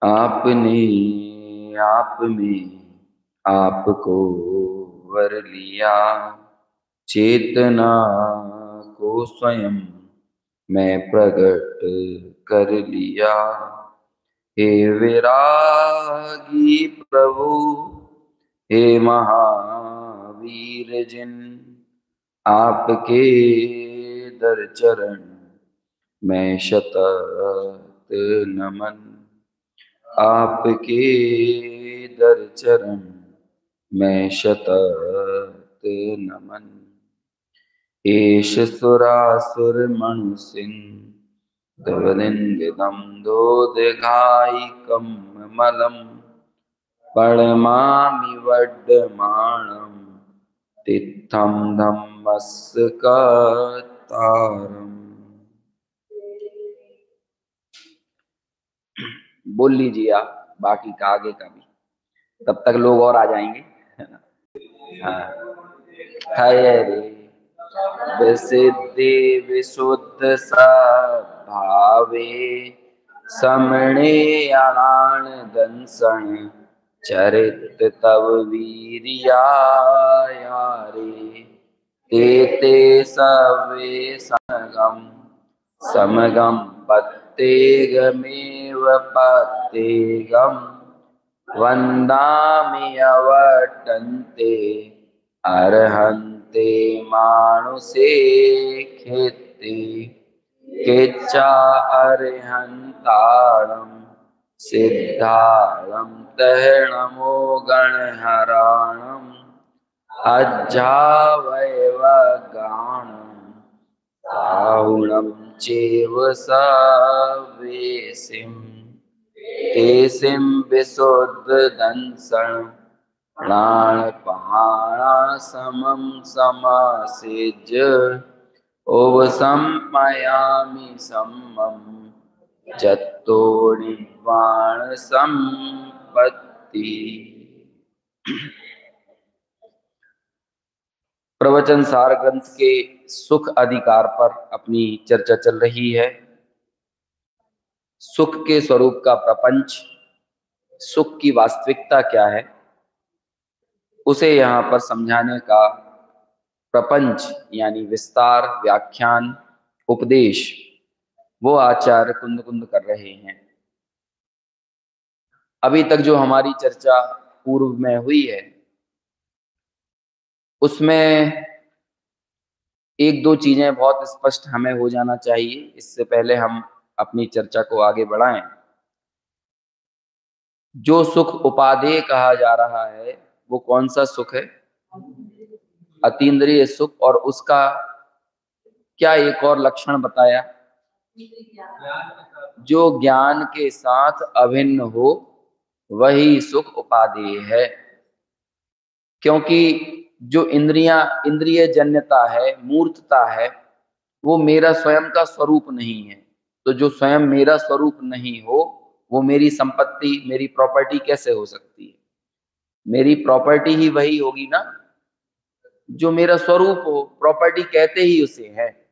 आपने आप में आपको वर लिया, चेतना को स्वयं मैं प्रकट कर लिया। हे विरागी प्रभु, हे महावीर जिन, आपके दर चरण मैं शतत नमन। आपके दर चरण मैं शतत नमन। एष सुरासुर मनु सिंह दोदघायिकं मलम, पणमामि वड्डमाणं तित्थं धम्मस्कतारम्। बोल लीजिए आप बाकी का, आगे का भी, तब तक लोग और आ जाएंगे। हाँ। हरे विसिद्धि विशुद्ध सद्भावे, समणे अणान दंसन चरित तव वीरियारे। ते सवे समगम समगम पत्तेगमेव पत्तेगम, वन्दामि अवटन्ते अर्हन्ते मानुषे खेत्ते। केच्चा अर्हन्तारं सिद्धारं तहनमो गणहराणम्, अज्जावैव गाणं राहुणं चैव सवेसिम्। केसिं विशुद्धदंसं प्राणपाणासमं समासेज्य, उपसंपयामि सम्मं जत्तो निर्वाण संपत्ति। प्रवचन सार ग्रंथ के सुख अधिकार पर अपनी चर्चा चल रही है। सुख के स्वरूप का प्रपंच, सुख की वास्तविकता क्या है, उसे यहाँ पर समझाने का प्रपंच यानी विस्तार, व्याख्यान, उपदेश वो आचार्य कुंद कुंद कर रहे हैं। अभी तक जो हमारी चर्चा पूर्व में हुई है उसमें एक दो चीजें बहुत स्पष्ट हमें हो जाना चाहिए, इससे पहले हम अपनी चर्चा को आगे बढ़ाएं। जो सुख उपादेय कहा जा रहा है वो कौन सा सुख है? अतीन्द्रिय सुख। और उसका क्या एक और लक्षण बताया? जो ज्ञान के साथ अभिन्न हो वही सुख उपादेय है। क्योंकि जो इंद्रिय जन्यता है, मूर्तता है, वो मेरा स्वयं का स्वरूप नहीं है। तो जो स्वयं मेरा स्वरूप नहीं हो वो मेरी संपत्ति, मेरी प्रॉपर्टी कैसे हो सकती है? मेरी प्रॉपर्टी ही वही होगी ना जो मेरा स्वरूप हो। प्रॉपर्टी कहते ही उसे है।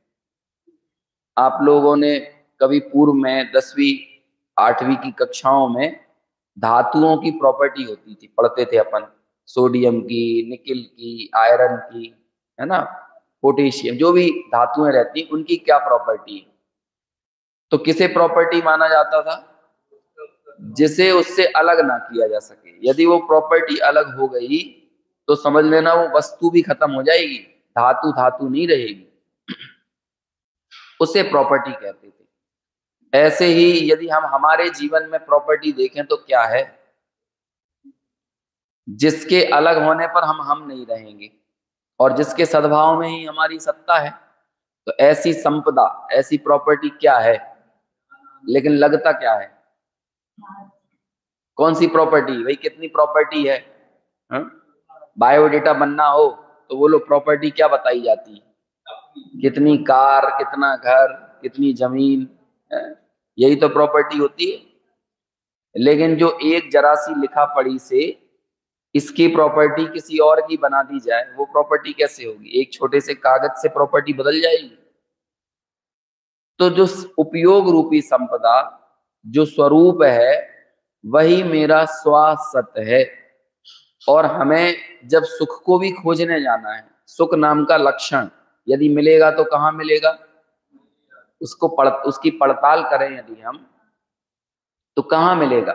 आप लोगों ने कभी पूर्व में 10वीं 8वीं की कक्षाओं में धातुओं की प्रॉपर्टी होती थी, पढ़ते थे अपन। सोडियम की, निकिल की, आयरन की, है ना, पोटेशियम, जो भी धातुएं रहती उनकी क्या प्रॉपर्टी है। तो किसे प्रॉपर्टी माना जाता था? जिसे उससे अलग ना किया जा सके। यदि वो प्रॉपर्टी अलग हो गई तो समझ लेना वो वस्तु भी खत्म हो जाएगी, धातु धातु नहीं रहेगी। उसे प्रॉपर्टी कहते थे। ऐसे ही यदि हम हमारे जीवन में प्रॉपर्टी देखें तो क्या है? जिसके अलग होने पर हम नहीं रहेंगे और जिसके सद्भाव में ही हमारी सत्ता है। तो ऐसी संपदा, ऐसी प्रॉपर्टी क्या है? लेकिन लगता क्या है? कौन सी प्रॉपर्टी भाई? कितनी प्रॉपर्टी है? बायोडेटा बनना हो तो वो लोग प्रॉपर्टी क्या बताई जाती है? कितनी कार, कितना घर, कितनी जमीन, यही तो प्रॉपर्टी होती है। लेकिन जो एक जरा सी लिखा पढ़ी से इसकी प्रॉपर्टी किसी और की बना दी जाए, वो प्रॉपर्टी कैसे होगी? एक छोटे से कागज से प्रॉपर्टी बदल जाएगी? तो जो उपयोग रूपी संपदा, जो स्वरूप है, वही मेरा स्वासत है। और हमें जब सुख को भी खोजने जाना है, सुख नाम का लक्षण यदि मिलेगा तो कहाँ मिलेगा, उसकी पड़ताल करें यदि हम, तो कहाँ मिलेगा?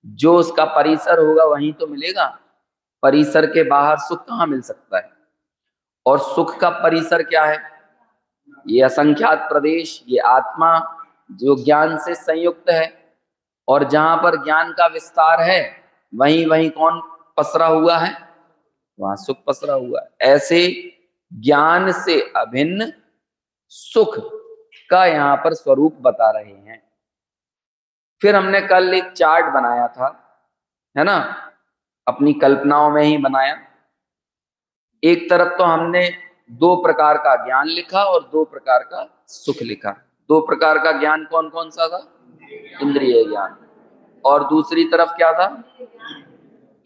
जो उसका परिसर होगा वहीं तो मिलेगा। परिसर के बाहर सुख कहाँ मिल सकता है? और सुख का परिसर क्या है? ये असंख्यात प्रदेश, ये आत्मा जो ज्ञान से संयुक्त है। और जहां पर ज्ञान का विस्तार है, वहीं वहीं कौन पसरा हुआ है? वहां सुख पसरा हुआ है। ऐसे ज्ञान से अभिन्न सुख का यहाँ पर स्वरूप बता रहे हैं। फिर हमने कल एक चार्ट बनाया था, है ना, अपनी कल्पनाओं में ही बनाया। एक तरफ तो हमने दो प्रकार का ज्ञान लिखा और दो प्रकार का सुख लिखा। दो प्रकार का ज्ञान कौन कौन सा था? इंद्रिय ज्ञान। और दूसरी तरफ क्या था?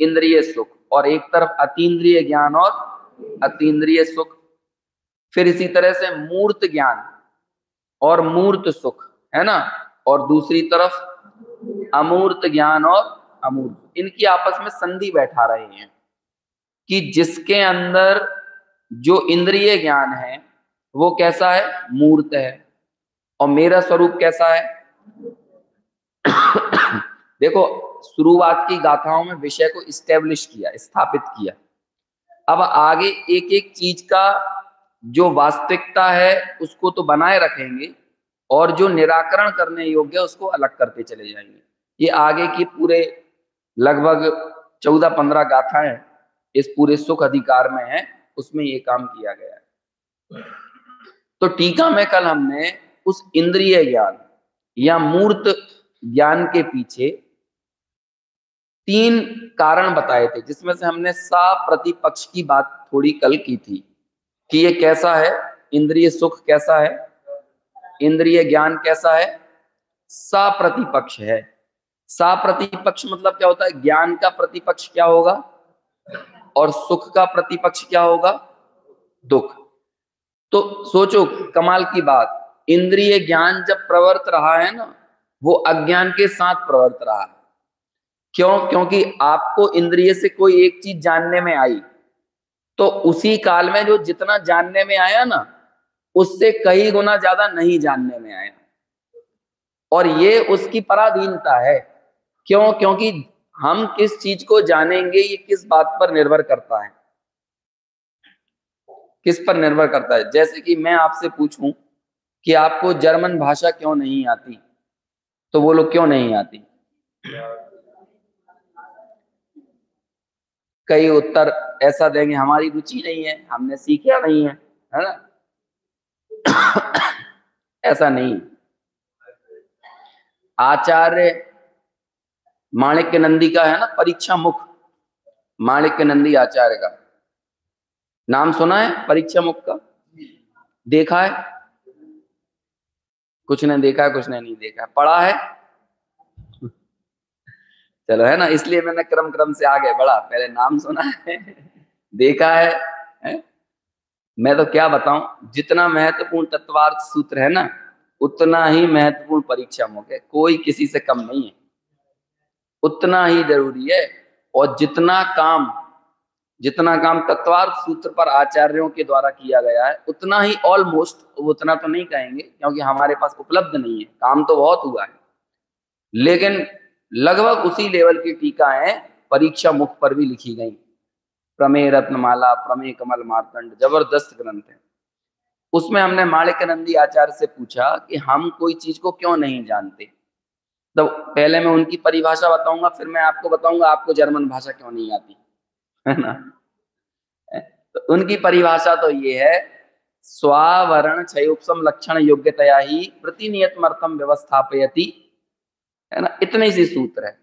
इंद्रिय सुख। और एक तरफ अतीन्द्रिय ज्ञान और अतीन्द्रिय सुख। फिर इसी तरह से मूर्त ज्ञान और मूर्त सुख, है ना। और दूसरी तरफ अमूर्त ज्ञान और अमूर्त। इनकी आपस में संधि बैठा रहे हैं कि जिसके अंदर जो इंद्रिय ज्ञान है वो कैसा है? मूर्त है। और मेरा स्वरूप कैसा है? देखो, शुरुआत की गाथाओं में विषय को इस्टेब्लिश किया, स्थापित किया। अब आगे एक एक चीज का जो वास्तविकता है उसको तो बनाए रखेंगे, और जो निराकरण करने योग्य है उसको अलग करते चले जाएंगे। ये आगे की पूरे लगभग 14-15 गाथाएं इस पूरे सुख अधिकार में है, उसमें ये काम किया गया है। तो टीका में कल हमने उस इंद्रिय ज्ञान या मूर्त ज्ञान के पीछे 3 कारण बताए थे, जिसमें से हमने सा प्रतिपक्ष की बात थोड़ी कल की थी कि ये कैसा है, इंद्रिय सुख कैसा है, इंद्रिय ज्ञान कैसा है, सा प्रतिपक्ष है। सा प्रतिपक्ष मतलब क्या होता है? ज्ञान का प्रतिपक्ष क्या होगा और सुख का प्रतिपक्ष क्या होगा? दुख। तो सोचो कमाल की बात, इंद्रिय ज्ञान जब प्रवर्त रहा है ना, वो अज्ञान के साथ प्रवर्त रहा है। क्यों? क्योंकि आपको इंद्रिय से कोई एक चीज जानने में आई, तो उसी काल में जो जितना जानने में आया ना, उससे कई गुना ज्यादा नहीं जानने में आया। और ये उसकी पराधीनता है। क्यों? क्योंकि हम किस चीज को जानेंगे ये किस बात पर निर्भर करता है? किस पर निर्भर करता है? जैसे कि मैं आपसे पूछूं कि आपको जर्मन भाषा क्यों नहीं आती, तो बोलो क्यों नहीं आती? कई उत्तर ऐसा देंगे, हमारी रुचि नहीं है, हमने सीखा नहीं है ना। ऐसा नहीं। आचार्य माणिक्य नंदी का है ना परीक्षा मुख, माणिक्य नंदी आचार्य का नाम सुना है? परीक्षा मुख का देखा है? कुछ ने देखा है, कुछ ने नहीं देखा है। पढ़ा है? चलो, है ना, इसलिए मैंने क्रम क्रम से आगे बढ़ा। पहले नाम सुना है, देखा है? मैं तो क्या बताऊं, जितना महत्वपूर्ण तत्वार्थ सूत्र है ना, उतना ही महत्वपूर्ण परीक्षा मुख है। कोई किसी से कम नहीं है, उतना ही जरूरी है। और जितना काम तत्वार्थ सूत्र पर आचार्यों के द्वारा किया गया है, उतना ही ऑलमोस्ट, उतना तो नहीं कहेंगे क्योंकि हमारे पास उपलब्ध नहीं है, काम तो बहुत हुआ है, लेकिन लगभग उसी लेवल की टीकाएं परीक्षा मुख पर भी लिखी गई। प्रमेय रत्नमाला, प्रमेय कमल मार्तंड, जबरदस्त ग्रंथ है। उसमें हमने माणिक्यनंदी आचार्य से पूछा कि हम कोई चीज को क्यों नहीं जानते। तो पहले मैं उनकी परिभाषा बताऊंगा, फिर मैं आपको बताऊंगा आपको जर्मन भाषा क्यों नहीं आती, है ना। तो उनकी परिभाषा तो ये है, स्वावरण क्षयोपम लक्षण योग्यतया ही प्रतिनियतमर्थम व्यवस्थापयति, है ना। इतने सी सूत्र है।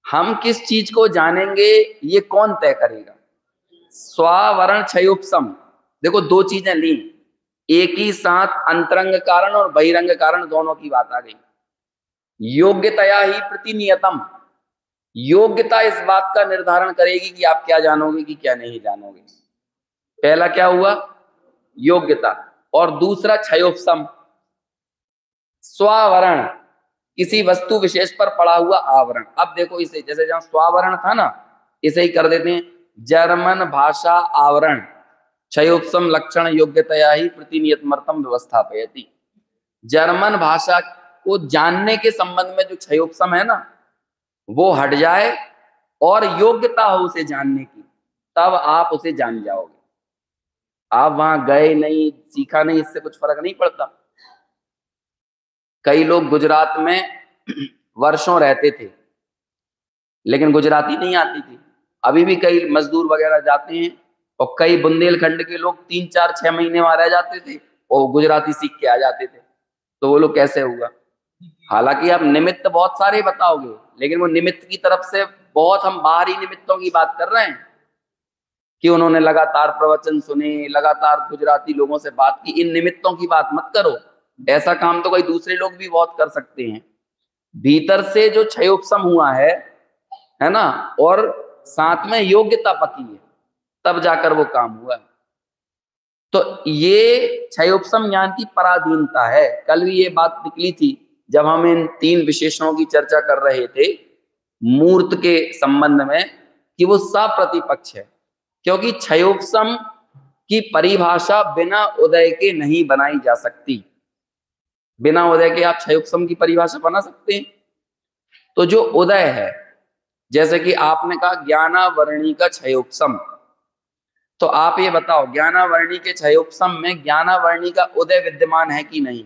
हम किस चीज को जानेंगे ये कौन तय करेगा? स्वावरण क्षयोपम, देखो दो चीजें ली, एक ही साथ अंतरंग कारण और बहिरंग कारण दोनों की बात आ गई। योग्यतया ही प्रतिनियतम, योग्यता इस बात का निर्धारण करेगी कि आप क्या जानोगे कि क्या नहीं जानोगे। पहला क्या हुआ? योग्यता। और दूसरा क्षयोपम, स्वावरण, किसी वस्तु विशेष पर पड़ा हुआ आवरण। अब देखो इसे, जैसे जहां स्वावरण था ना, इसे ही कर देते हैं, जर्मन भाषा आवरण क्षयोपम लक्षण योग्यतया ही प्रतिनियतमर्थम व्यवस्थापयति। जर्मन भाषा को जानने के संबंध में जो क्षयोपम है ना, वो हट जाए और योग्यता हो उसे जानने की, तब आप उसे जान जाओगे। आप वहां गए नहीं, सीखा नहीं, इससे कुछ फर्क नहीं पड़ता। कई लोग गुजरात में वर्षों रहते थे लेकिन गुजराती नहीं आती थी। अभी भी कई मजदूर वगैरह जाते हैं, और कई बुंदेलखंड के लोग 3 4 6 महीने वहां रह जाते थे और गुजराती सीख के आ जाते थे। तो वो लोग कैसे हुआ? हालांकि आप निमित्त बहुत सारे बताओगे, लेकिन वो निमित्त की तरफ से बहुत हम बाहरी निमित्तों की बात कर रहे हैं कि उन्होंने लगातार प्रवचन सुने, लगातार गुजराती लोगों से बात की। इन निमित्तों की बात मत करो, ऐसा काम तो कोई दूसरे लोग भी बहुत कर सकते हैं। भीतर से जो क्षयोपम हुआ है ना, और साथ में योग्यता पकी है, तब जाकर वो काम हुआ। तो ये क्षयोपम ज्ञान की पराधीनता है। कल भी ये बात निकली थी जब हम इन 3 विशेषणों की चर्चा कर रहे थे मूर्त के संबंध में, कि वो सप्रतिपक्ष है, क्योंकि क्षयोपम की परिभाषा बिना उदय के नहीं बनाई जा सकती। बिना उदय के आप क्षयोपम की परिभाषा बना सकते हैं? तो जो उदय है, जैसे कि आपने कहा ज्ञानावरणी का क्षयोपम, तो आप ये बताओ ज्ञानावरणी के क्षयोपम में ज्ञानावरणी का उदय विद्यमान है कि नहीं?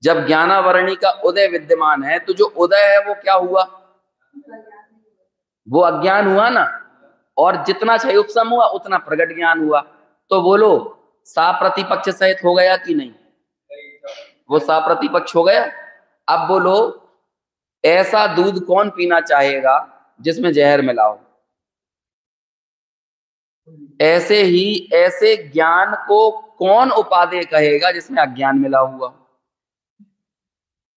जब ज्ञानावरणी का उदय विद्यमान है तो जो उदय है वो क्या हुआ? वो अज्ञान हुआ ना। और जितना क्षयोपम हुआ उतना प्रगट ज्ञान हुआ। तो बोलो साप्रतिपक्ष सहित हो गया कि नहीं? वो साप्रतिपक्ष हो गया। अब बोलो ऐसा दूध कौन पीना चाहेगा जिसमें जहर मिला हो? ऐसे ही ऐसे ज्ञान को कौन उपादेय कहेगा जिसमें अज्ञान मिला हुआ?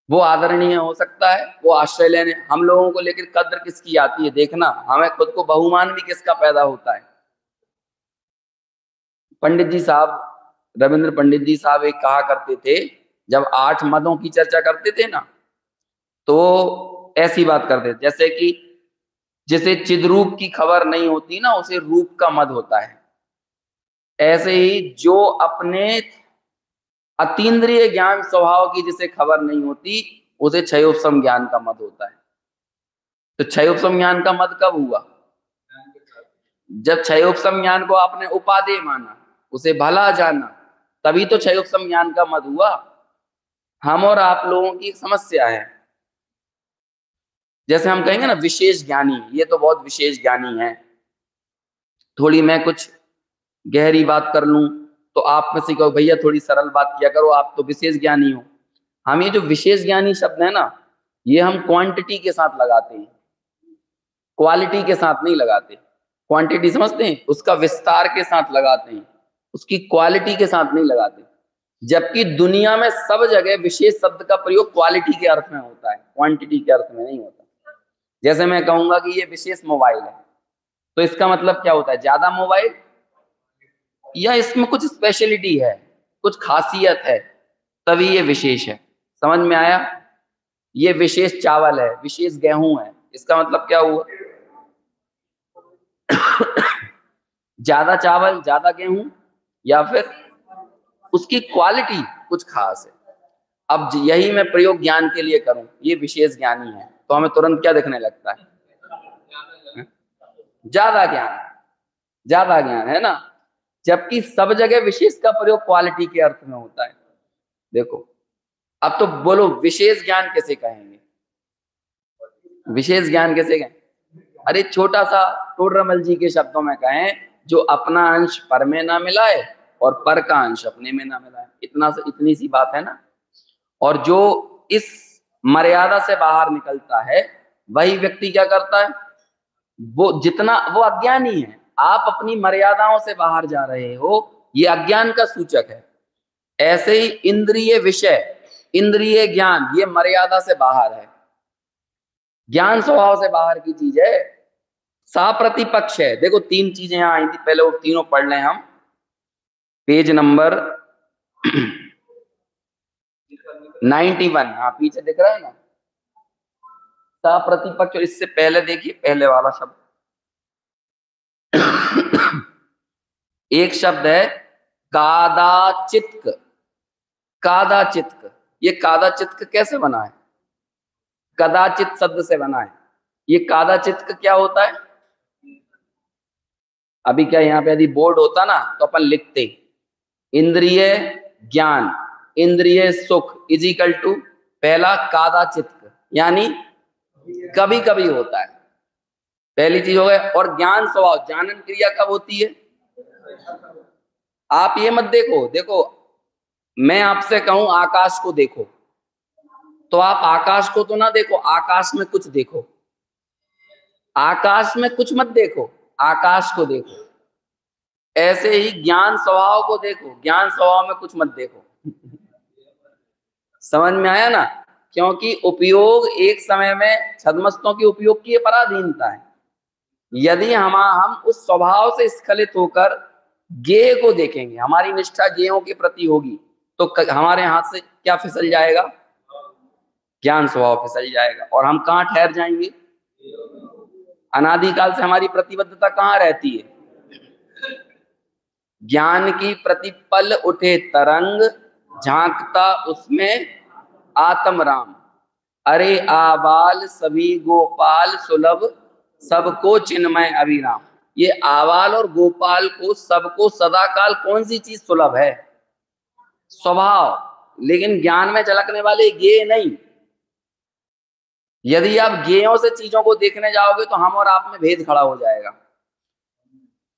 वो आदरणीय हो सकता है, वो आश्रय लेने। हम लोगों को लेकिन कद्र किसकी आती है देखना, हमें खुद को बहुमान भी किसका पैदा होता है। पंडित जी साहब, रविंद्र पंडित जी साहब एक कहा करते थे, जब 8 मदों की चर्चा करते थे ना, तो ऐसी बात करते थे जैसे कि जिसे चिद्रूप की खबर नहीं होती ना, उसे रूप का मद होता है। ऐसे ही जो अपने अतीन्द्रिय ज्ञान स्वभाव की जिसे खबर नहीं होती, उसे क्षयोपम ज्ञान का मद होता है। तो क्षयोपम ज्ञान का मद कब हुआ? जब क्षयोपम ज्ञान को आपने उपादेय माना, उसे भला जाना, तभी तो क्षयोपम ज्ञान का मद हुआ। हम और आप लोगों की समस्या है, जैसे हम कहेंगे ना विशेष ज्ञानी, ये तो बहुत विशेष ज्ञानी है। थोड़ी मैं कुछ गहरी बात कर लूं तो आप में से कहो भैया थोड़ी सरल बात किया करो, आप तो विशेष ज्ञानी हो। हम ये जो विशेष ज्ञानी शब्द है ना, ये हम क्वांटिटी के साथ लगाते हैं, क्वालिटी के साथ नहीं लगाते। क्वांटिटी समझते हैं, उसका विस्तार के साथ लगाते हैं, उसकी क्वालिटी के साथ नहीं लगाते। जबकि दुनिया में सब जगह विशेष शब्द का प्रयोग क्वालिटी के अर्थ में होता है, क्वांटिटी के अर्थ में नहीं होता। जैसे मैं कहूंगा कि ये विशेष मोबाइल है, तो इसका मतलब क्या होता है? ज्यादा मोबाइल, या इसमें कुछ स्पेशलिटी है, कुछ खासियत है, तभी ये विशेष है। समझ में आया? ये विशेष चावल है, विशेष गेहूं है, इसका मतलब क्या हुआ? ज्यादा चावल, ज्यादा गेहूं, या फिर उसकी क्वालिटी कुछ खास है। अब यही मैं प्रयोग ज्ञान के लिए करूं, ये विशेष ज्ञानी है, तो हमें तुरंत क्या दिखने लगता है? ज्यादा ज्ञान, ज्यादा ज्ञान है ना। जबकि सब जगह विशेष का प्रयोग क्वालिटी के अर्थ में होता है। देखो, अब तो बोलो विशेष ज्ञान कैसे कहेंगे? विशेष ज्ञान कैसे कहें? अरे छोटा सा टोडरमल जी के शब्दों में कहें, जो अपना अंश पर में ना मिलाए और पर का अंश अपने में ना मिलाए, इतना से इतनी सी बात है ना। और जो इस मर्यादा से बाहर निकलता है, वही व्यक्ति क्या करता है? वो जितना वो अज्ञानी है, आप अपनी मर्यादाओं से बाहर जा रहे हो, ये अज्ञान का सूचक है। ऐसे ही इंद्रिय विषय, इंद्रिय ज्ञान, ये मर्यादा से बाहर है, ज्ञान स्वभाव से बाहर की चीज है, साप्रतिपक्ष है। देखो 3 चीजें यहां आई थी, पहले वो तीनों पढ़ लें हम। पेज नंबर 91, हाँ पीछे दिख रहा है ना, सप्रतिपक्ष, और इससे पहले देखिए पहले वाला शब्द, एक शब्द है कादाचित्क। कादाचित्क, ये कादाचित्क कैसे बना है? कदाचित शब्द से बना है। ये कादाचित्क क्या होता है? अभी क्या यहाँ पे यदि बोर्ड होता ना तो अपन लिखते इंद्रिय ज्ञान, इंद्रिय सुख इज इक्वल टू पहला कादाचित्क, यानी कभी कभी होता है, पहली चीज हो गई। और ज्ञान स्वभाव, जानन क्रिया कब होती है? आप ये मत देखो, देखो मैं आपसे कहूं आकाश को देखो, तो आप आकाश को तो ना देखो, आकाश में कुछ देखो। आकाश में कुछ मत देखो, आकाश को देखो। ऐसे ही ज्ञान स्वभाव को देखो, ज्ञान स्वभाव में कुछ मत देखो। समझ में आया ना? क्योंकि उपयोग एक समय में छद्मस्तों के उपयोग की पराधीनता है। यदि हम उस स्वभाव से स्खलित होकर ज्ञेय को देखेंगे, हमारी निष्ठा ज्ञेयों के प्रति होगी, तो हमारे हाथ से क्या फिसल जाएगा? ज्ञान स्वभाव फिसल जाएगा, और हम कहाँ ठहर जाएंगे? अनादिकाल से हमारी प्रतिबद्धता कहाँ रहती है? ज्ञान की प्रतिपल उठे तरंग, झांकता उसमें आत्म राम। अरे आबाल सभी गोपाल सुलभ, सबको चिन्मय अभिराम। ये आबाल और गोपाल को, सबको सदाकाल कौन सी चीज सुलभ है? स्वभाव। लेकिन ज्ञान में झलकने वाले ज्ञेय नहीं। यदि आप ज्ञेयों से चीजों को देखने जाओगे तो हम और आप में भेद खड़ा हो जाएगा,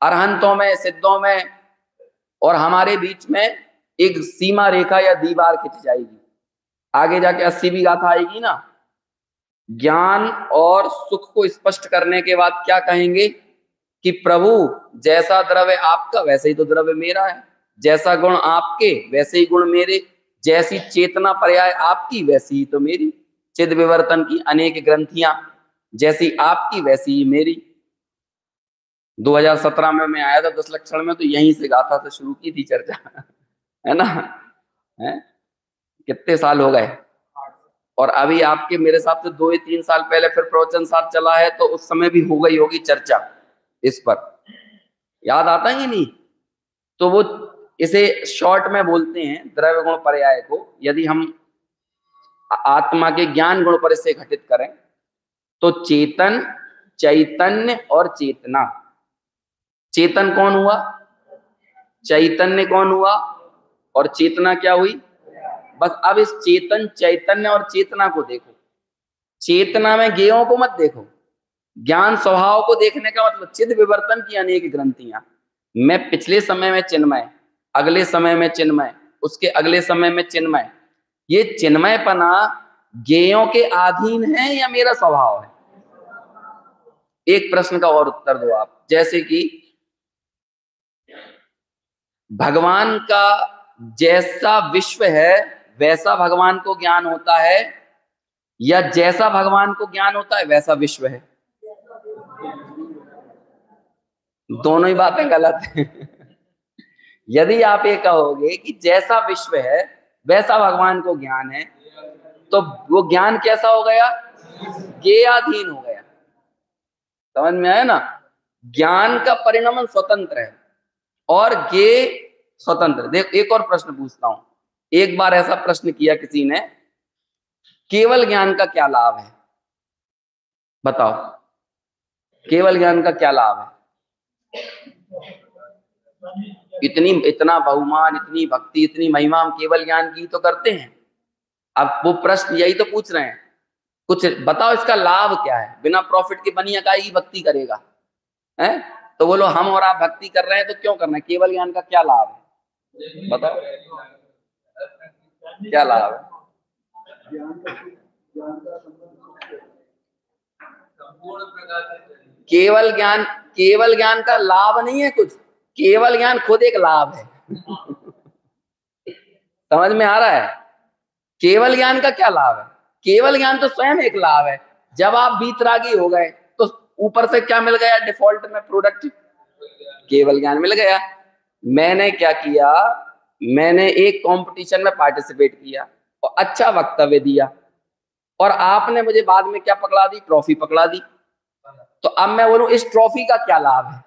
अरहंतों में, सिद्धों में, और हमारे बीच में एक सीमा रेखा या दीवार खिंच जाएगी। आगे जाके 80वीं गाथा आएगी ना, ज्ञान और सुख को स्पष्ट करने के बाद क्या कहेंगे कि प्रभु जैसा द्रव्य आपका वैसे ही तो द्रव्य मेरा है, जैसा गुण आपके वैसे ही गुण मेरे, जैसी चेतना पर्याय आपकी वैसी ही तो मेरी, चिद विवर्तन की अनेक ग्रंथियां जैसी आपकी वैसी ही मेरी। 2017 में मैं आया था 10 लक्षण में, तो यहीं से गाथा से शुरू की थी चर्चा। है ना? है? कितने साल हो गए? और अभी आपके मेरे हिसाब से 2 या 3 साल पहले फिर प्रवचन साथ चला है, तो उस समय भी हो गई होगी चर्चा इस पर, याद आता है नहीं? तो वो इसे शॉर्ट में बोलते हैं द्रव्य गुण पर्याय को। यदि हम आत्मा के ज्ञान गुण पर इसे घटित करें तो चेतन, चैतन्य और चेतना। चेतन कौन हुआ? चैतन्य कौन हुआ? और चेतना क्या हुई? बस अब इस चेतन, चैतन्य और चेतना को देखो। चेतना में ज्ञेयों को मत देखो। ज्ञान स्वभाव को देखने का मतलब चिद विवर्तन की अनेक ग्रंथियां। मैं पिछले समय में चिन्मय, अगले समय में चिन्मय, उसके अगले समय में चिन्मय। ये चिन्मयपना ज्ञेयों के अधीन है या मेरा स्वभाव है? एक प्रश्न का और उत्तर दो आप। जैसे कि भगवान का जैसा विश्व है वैसा भगवान को ज्ञान होता है, या जैसा भगवान को ज्ञान होता है वैसा विश्व है? दोनों ही बातें गलत हैं। यदि आप ये कहोगे कि जैसा विश्व है वैसा भगवान को ज्ञान है, तो वो ज्ञान कैसा हो गया? ज्ञेयाधीन हो गया। समझ में आया ना? ज्ञान का परिणाम स्वतंत्र है और ज्ञेय स्वतंत्र। देख, एक और प्रश्न पूछता हूं। एक बार ऐसा प्रश्न किया किसी ने, केवल ज्ञान का क्या लाभ है? बताओ, केवल ज्ञान का क्या लाभ है? इतना बहुमान, इतनी भक्ति, इतनी महिमा हम केवल ज्ञान की तो करते हैं। अब वो प्रश्न यही तो पूछ रहे हैं, कुछ बताओ इसका लाभ क्या है? बिना प्रॉफिट के बनी इकाई की भक्ति करेगा है? तो बोलो हम और आप भक्ति कर रहे हैं तो क्यों करना है? केवल ज्ञान का क्या लाभ है? बताओ क्या लाभ है? केवल ज्ञान का लाभ नहीं है कुछ, केवल ज्ञान खुद एक लाभ है। समझ में आ रहा है? केवल ज्ञान का क्या लाभ है? केवल ज्ञान तो स्वयं एक लाभ है। जब आप बीतरागी हो गए तो ऊपर से क्या मिल गया? डिफॉल्ट में प्रोडक्ट केवल ज्ञान मिल गया। मैंने क्या किया? मैंने एक कंपटीशन में पार्टिसिपेट किया और अच्छा वक्तव्य दिया, और आपने मुझे बाद में क्या पकड़ा दी? ट्रॉफी पकड़ा दी। तो अब मैं बोलूं इस ट्रॉफी का क्या लाभ है?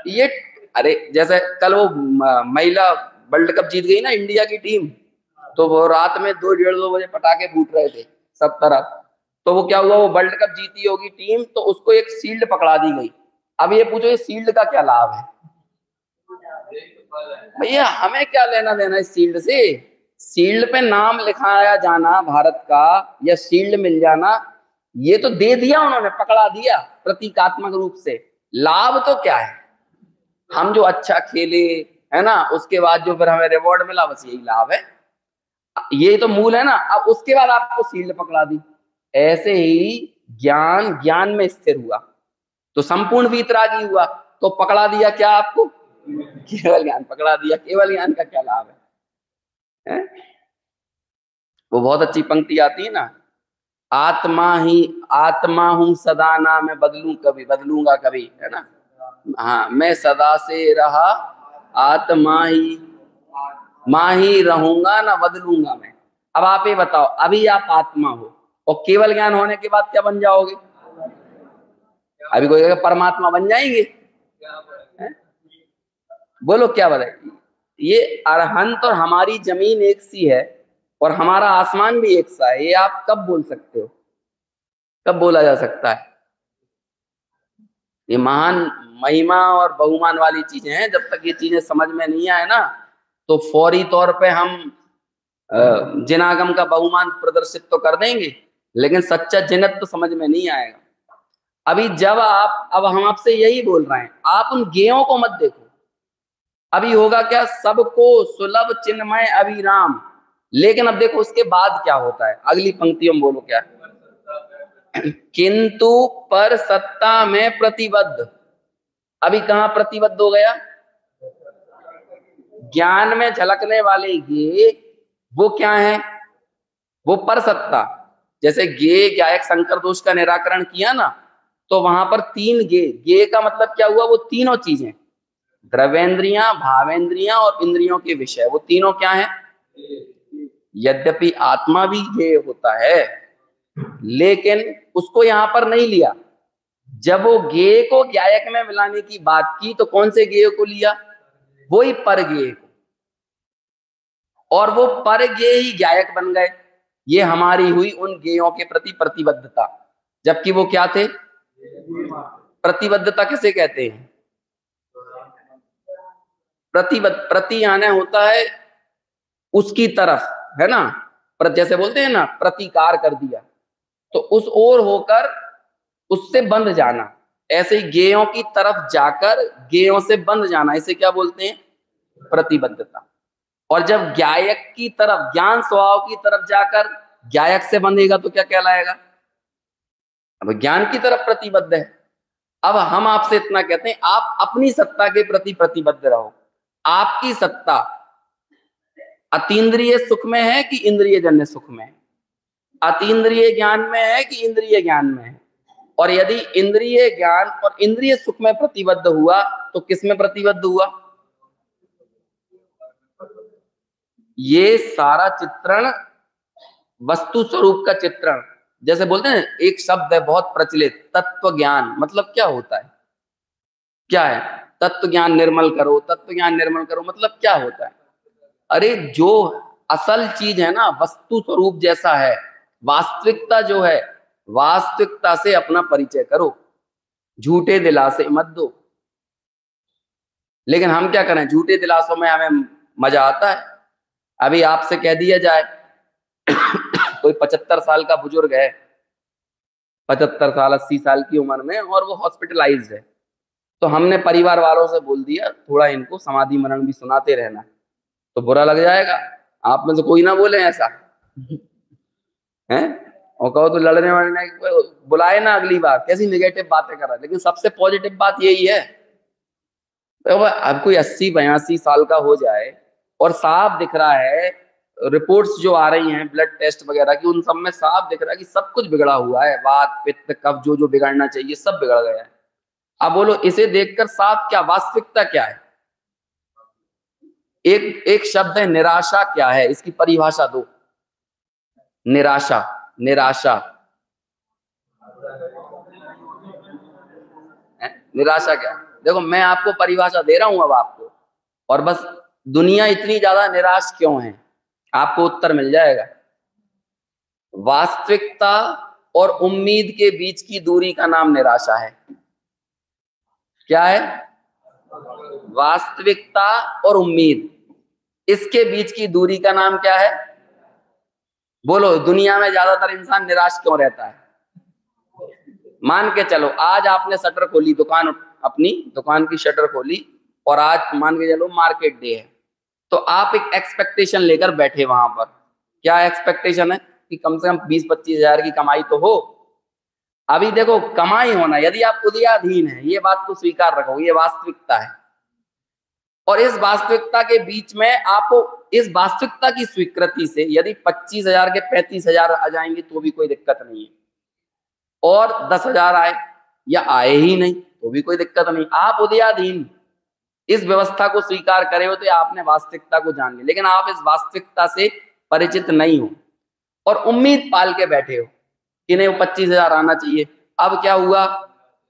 ये अरे जैसे कल वो महिला वर्ल्ड कप जीत गई ना इंडिया की टीम, तो वो रात में 2 डेढ़ 2 बजे पटाखे फूट रहे थे सब तरफ। तो वो क्या हुआ, वो वर्ल्ड कप जीती होगी टीम, तो उसको एक शील्ड पकड़ा दी गई। अब ये पूछो इस शील्ड का क्या लाभ है? भैया हमें क्या लेना देना इस शील्ड से? शील्ड पे नाम लिखाया जाना भारत का या शील्ड मिल जाना, ये तो दे दिया उन्होंने, पकड़ा दिया प्रतीकात्मक रूप से। लाभ तो क्या है? हम जो अच्छा खेले, है ना, उसके बाद जो फिर हमें रिवॉर्ड मिला, बस यही लाभ है। ये तो मूल है ना। अब उसके बाद आपको शील्ड पकड़ा दी। ऐसे ही ज्ञान, ज्ञान में स्थिर हुआ तो संपूर्ण वीतरागी हुआ। तो पकड़ा दिया क्या आपको? केवल ज्ञान पकड़ा दिया। केवल ज्ञान का क्या लाभ है? वो बहुत अच्छी पंक्ति आती है ना, आत्मा हूं सदा ना मैं बदलूं कभी, बदलूंगा कभी, है ना। हाँ, मैं सदा से रहा आत्मा ही, मां ही रहूंगा ना बदलूंगा मैं। अब आप ये बताओ, अभी आप आत्मा हो और केवल ज्ञान होने के बाद क्या बन जाओगे? अभी कोई परमात्मा बन जाएंगे? है? बोलो क्या बताए? ये अरहंत और हमारी जमीन एक सी है और हमारा आसमान भी एक सा है, ये आप कब बोल सकते हो? कब बोला जा सकता है? ये महान महिमा और बहुमान वाली चीजें हैं। जब तक ये चीजें समझ में नहीं आए ना, तो फौरी तौर पे हम जिनागम का बहुमान प्रदर्शित तो कर देंगे, लेकिन सच्चा जिनत तो समझ में नहीं आएगा। अभी जब आप, अब हम आपसे यही बोल रहे हैं, आप उन गेयों को मत देखो। अभी होगा क्या? सबको सुलभ चिन्मय अभिराम। लेकिन अब देखो उसके बाद क्या होता है, अगली पंक्तियों में बोलो क्या? किंतु पर सत्ता में प्रतिबद्ध। अभी कहां प्रतिबद्ध हो गया? ज्ञान में झलकने वाले गे, वो क्या है? वो पर सत्ता। जैसे गे गायक संकर दोष का निराकरण किया ना, तो वहां पर 3 गे, गे का मतलब क्या हुआ? वो तीनों चीजें, द्रवेंद्रियां, भावेंद्रियां और इंद्रियों के विषय, वो तीनों क्या है? यद्यपि आत्मा भी गे होता है, लेकिन उसको यहां पर नहीं लिया। जब वो गे को गायक में मिलाने की बात की, तो कौन से गे को लिया? वही पर गे को। और वो पर गे ही गायक बन गए। ये हमारी हुई उन गेयों के प्रति प्रतिबद्धता। जबकि वो क्या थे? प्रतिबद्धता किसे कहते हैं? प्रति आने होता है उसकी तरफ, है ना। जैसे बोलते हैं ना, प्रतिकार कर दिया, तो उस ओर होकर उससे बंध जाना। ऐसे ही गेयों की तरफ जाकर गेयों से बंध जाना, इसे क्या बोलते हैं? प्रतिबद्धता। और जब गायक की तरफ, ज्ञान स्वभाव की तरफ जाकर गायक से बंधेगा तो क्या कहलाएगा? अब ज्ञान की तरफ प्रतिबद्ध है। अब हम आपसे इतना कहते हैं, आप अपनी सत्ता के प्रति प्रतिबद्ध रहो। आपकी सत्ता अतीन्द्रिय सुख में है कि इंद्रिय जन्य सुख में है? अतीन्द्रिय ज्ञान में है कि इंद्रिय ज्ञान में है? और यदि इंद्रिय ज्ञान और इंद्रिय सुख में प्रतिबद्ध हुआ, तो किस में प्रतिबद्ध हुआ? ये सारा चित्रण वस्तु स्वरूप का चित्रण। जैसे बोलते हैं, एक शब्द है बहुत प्रचलित, तत्व ज्ञान। मतलब क्या होता है? क्या है? तत्व ज्ञान निर्मल करो, तत्व ज्ञान निर्मल करो, मतलब क्या होता है? अरे जो असल चीज है ना, वस्तु स्वरूप जैसा है, वास्तविकता जो है, वास्तविकता से अपना परिचय करो, झूठे दिलासे मत दो। लेकिन हम क्या करें, झूठे दिलासों में हमें मजा आता है। अभी आपसे कह दिया जाए कोई 75 साल का बुजुर्ग है, 75 साल 80 साल की उम्र में, और वो हॉस्पिटलाइज्ड है, तो हमने परिवार वालों से बोल दिया थोड़ा इनको समाधि मरण भी सुनाते रहना, तो बुरा लग जाएगा। आप में से कोई ना बोले ऐसा है? और कहो तो लड़ने वड़ने बुलाए ना अगली बार, कैसी नेगेटिव बातें कर रहा है। लेकिन सबसे पॉजिटिव बात यही है, तो अब कोई 80 82 साल का हो जाए और साफ दिख रहा है, रिपोर्ट्स जो आ रही हैं ब्लड टेस्ट वगैरह की, उन सब में साफ दिख रहा है कि सब कुछ बिगड़ा हुआ है, वात पित्त कफ जो बिगड़ना चाहिए सब बिगड़ गया है। अब बोलो इसे देखकर साफ क्या, वास्तविकता क्या है? एक एक शब्द है निराशा, क्या है इसकी परिभाषा दो। निराशा, निराशा, निराशा क्या? देखो मैं आपको परिभाषा दे रहा हूं अब आपको, और बस दुनिया इतनी ज्यादा निराश क्यों है आपको उत्तर मिल जाएगा। वास्तविकता और उम्मीद के बीच की दूरी का नाम निराशा है। क्या है? वास्तविकता और उम्मीद, इसके बीच की दूरी का नाम क्या है? बोलो, दुनिया में ज्यादातर इंसान निराश क्यों रहता है? मान के चलो आज आपने शटर खोली, दुकान, अपनी दुकान की शटर खोली, और आज मान के चलो मार्केट डे है, तो आप एक एक्सपेक्टेशन लेकर बैठे वहां पर। क्या एक्सपेक्टेशन है? कि कम से कम 20-25 हजार की कमाई तो हो। अभी देखो, कमाई होना, यदि आप उदयाधीन है, ये बात को स्वीकार रखो, ये वास्तविकता है। और इस वास्तविकता के बीच में आपको, इस वास्तविकता की स्वीकृति से यदि 25 हजार के 35 हजार आ जाएंगे तो भी कोई दिक्कत नहीं है, और 10 हजार आए या आए ही नहीं तो भी कोई दिक्कत नहीं। आप उदयाधीन इस व्यवस्था को स्वीकार करे हो तो आपने वास्तविकता को जान लिया, लेकिन आप इस वास्तविकता से परिचित नहीं हो और उम्मीद पाल के बैठे हो कि नहीं, वो 25 हजार आना चाहिए। अब क्या हुआ?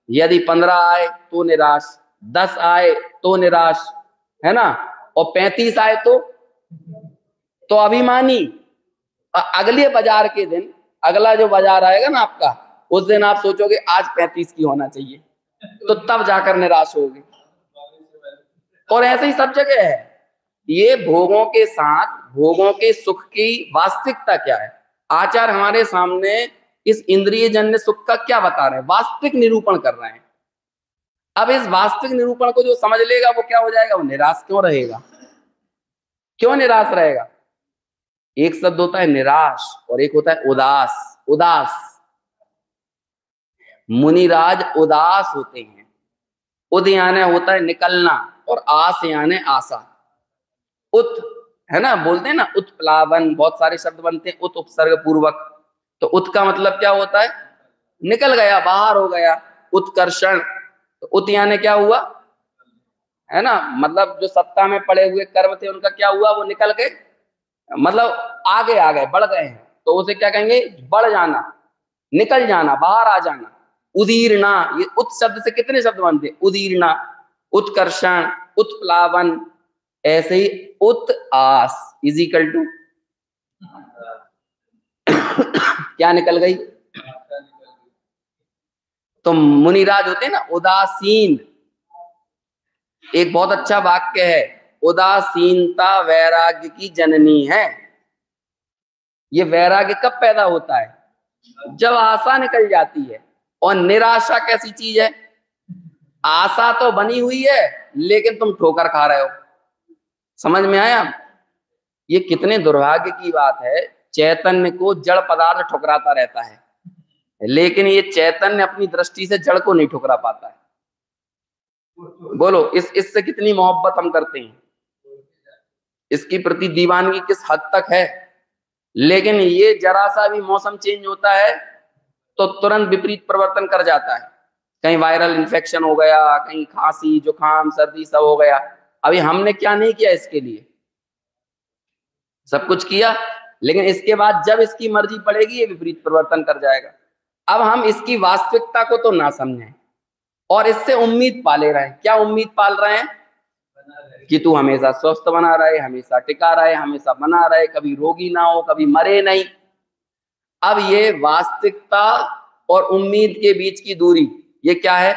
यदि 15 आए तो निराश, 10 आए तो निराश, है ना, और 35 आए तो अभिमानी। अगले बाजार के दिन, अगला जो बाजार आएगा ना आपका, उस दिन आप सोचोगे आज 35 की होना चाहिए, तो तब जाकर निराश होगे। और ऐसे ही सब जगह है। ये भोगों के साथ, भोगों के सुख की वास्तविकता क्या है? आचार्य हमारे सामने इस इंद्रिय जन्य सुख का क्या बता रहे हैं? वास्तविक निरूपण कर रहे हैं। अब इस वास्तविक निरूपण को जो समझ लेगा वो क्या हो जाएगा? वो निराश क्यों रहेगा? क्यों निराश रहेगा? एक शब्द होता है निराश और एक होता है उदास। उदास, मुनिराज उदास होते हैं। उद यानी होता है निकलना, और आस यानी आशा। उत, है ना, बोलते हैं ना उत्प्लावन, बहुत सारे शब्द बनते हैं उत उपसर्ग पूर्वक। तो उत का मतलब क्या होता है? निकल गया, बाहर हो गया। उत्कर्षण, तो उत यानी क्या हुआ, है ना, मतलब जो सत्ता में पड़े हुए कर्म थे उनका क्या हुआ? वो निकल गए, मतलब आगे आ गए, बढ़ गए हैं, तो उसे क्या कहेंगे? बढ़ जाना, निकल जाना, बाहर आ जाना। उदीरना, ये उत शब्द से कितने शब्द बनते? उदीरना, उत्कर्षण, उत्प्लावन। ऐसे ही उत आस इजिकल टू क्या निकल गई? तो मुनिराज होते हैं ना उदासीन। एक बहुत अच्छा वाक्य है, उदासीनता वैराग्य की जननी है। ये वैराग्य कब पैदा होता है? जब आशा निकल जाती है। और निराशा कैसी चीज है? आशा तो बनी हुई है लेकिन तुम ठोकर खा रहे हो। समझ में आया? ये कितने दुर्भाग्य की बात है। चैतन्य को जड़ पदार्थ ठुकराता रहता है, लेकिन ये चैतन्य अपनी दृष्टि से जड़ को नहीं ठुकरा पाता है। बोलो, इससे कितनी मोहब्बत हम करते हैं, इसकी प्रति दीवानगी किस हद तक है। लेकिन ये जरा सा भी मौसम चेंज होता है तो तुरंत विपरीत परिवर्तन कर जाता है। कहीं वायरल इन्फेक्शन हो गया, कहीं खांसी जुकाम सर्दी सब हो गया। अभी हमने क्या नहीं किया इसके लिए? सब कुछ किया, लेकिन इसके बाद जब इसकी मर्जी पड़ेगी ये विपरीत परिवर्तन कर जाएगा। अब हम इसकी वास्तविकता को तो ना समझें और इससे उम्मीद पाले रहे। क्या उम्मीद पाल रहे हैं? कि तू हमेशा स्वस्थ बना रहे, हमेशा टिका रहे, हमेशा बना रहे, कभी रोगी ना हो, कभी मरे नहीं। अब ये वास्तविकता और उम्मीद के बीच की दूरी, ये क्या है?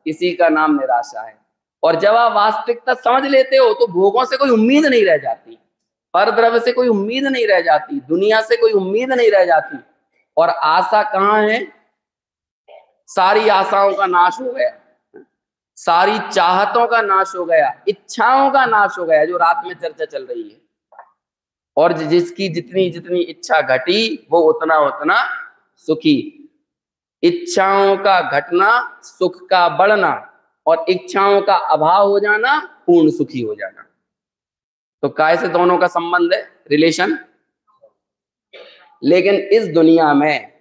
इसी का नाम निराशा है। और जब आप वास्तविकता समझ लेते हो तो भोगों से कोई उम्मीद नहीं रह जाती, परद्रव्य से कोई उम्मीद नहीं रह जाती, दुनिया से कोई उम्मीद नहीं रह जाती। और आशा कहाँ है? सारी आशाओं का नाश हो गया, सारी चाहतों का नाश हो गया, इच्छाओं का नाश हो गया, जो रात में चर्चा चल रही है। और जिसकी जितनी जितनी इच्छा घटी वो उतना उतना सुखी। इच्छाओं का घटना सुख का बढ़ना, और इच्छाओं का अभाव हो जाना पूर्ण सुखी हो जाना। तो काय से दोनों का संबंध है, रिलेशन। लेकिन इस दुनिया में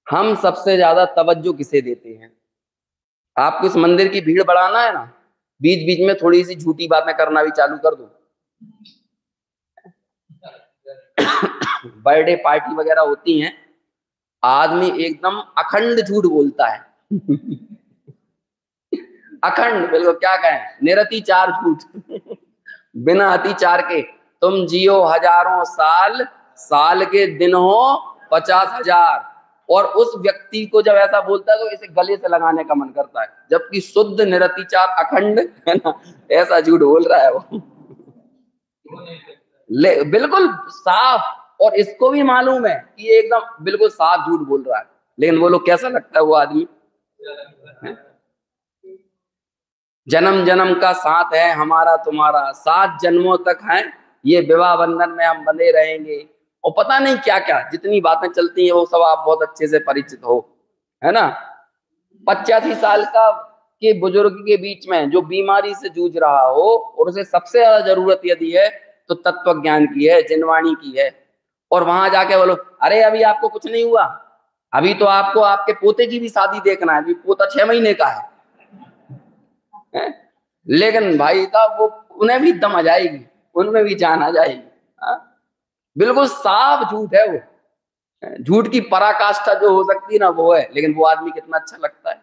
हम सबसे ज्यादा तवज्जो किसे देते हैं? आपको इस मंदिर की भीड़ बढ़ाना है ना, बीच बीच में थोड़ी सी झूठी बातें करना भी चालू कर दो। बर्थडे पार्टी वगैरह होती हैं, आदमी एकदम अखंड झूठ बोलता है। अखंड, बिल्कुल क्या कहें, निरतिचार झूठ। बिना अतिचार के। तुम जियो हजारों साल, साल के दिन हो 50,000। और उस व्यक्ति को जब ऐसा बोलता है तो इसे गले से लगाने का मन करता है, जबकि शुद्ध निरतिचार अखंड, है ना, ऐसा झूठ बोल रहा है वो। बिल्कुल साफ, और इसको भी मालूम है कि ये एकदम बिल्कुल साफ झूठ बोल रहा है, लेकिन वो लोग कैसा लगता है वो आदमी। जन्म जन्म का साथ है हमारा तुम्हारा, 7 जन्मों तक है ये विवाह बंधन में हम बंधे रहेंगे, और पता नहीं क्या क्या जितनी बातें चलती हैं वो सब आप बहुत अच्छे से परिचित हो, है ना। 85 साल का के बुजुर्ग के बीच में जो बीमारी से जूझ रहा हो और उसे सबसे ज्यादा जरूरत यदि है तो तत्व ज्ञान की है, जिनवाणी की है, और वहां जाके बोलो अरे अभी आपको कुछ नहीं हुआ, अभी तो आपको आपके पोते की भी शादी देखना है, अभी पोता 6 महीने का है। लेकिन भाई साहब वो उन्हें भी दम आ जाएगी, उनमें भी जान आ जाएगी। बिल्कुल साफ झूठ है वो, झूठ की पराकाष्ठा जो हो सकती है ना वो है, लेकिन वो आदमी कितना अच्छा लगता है।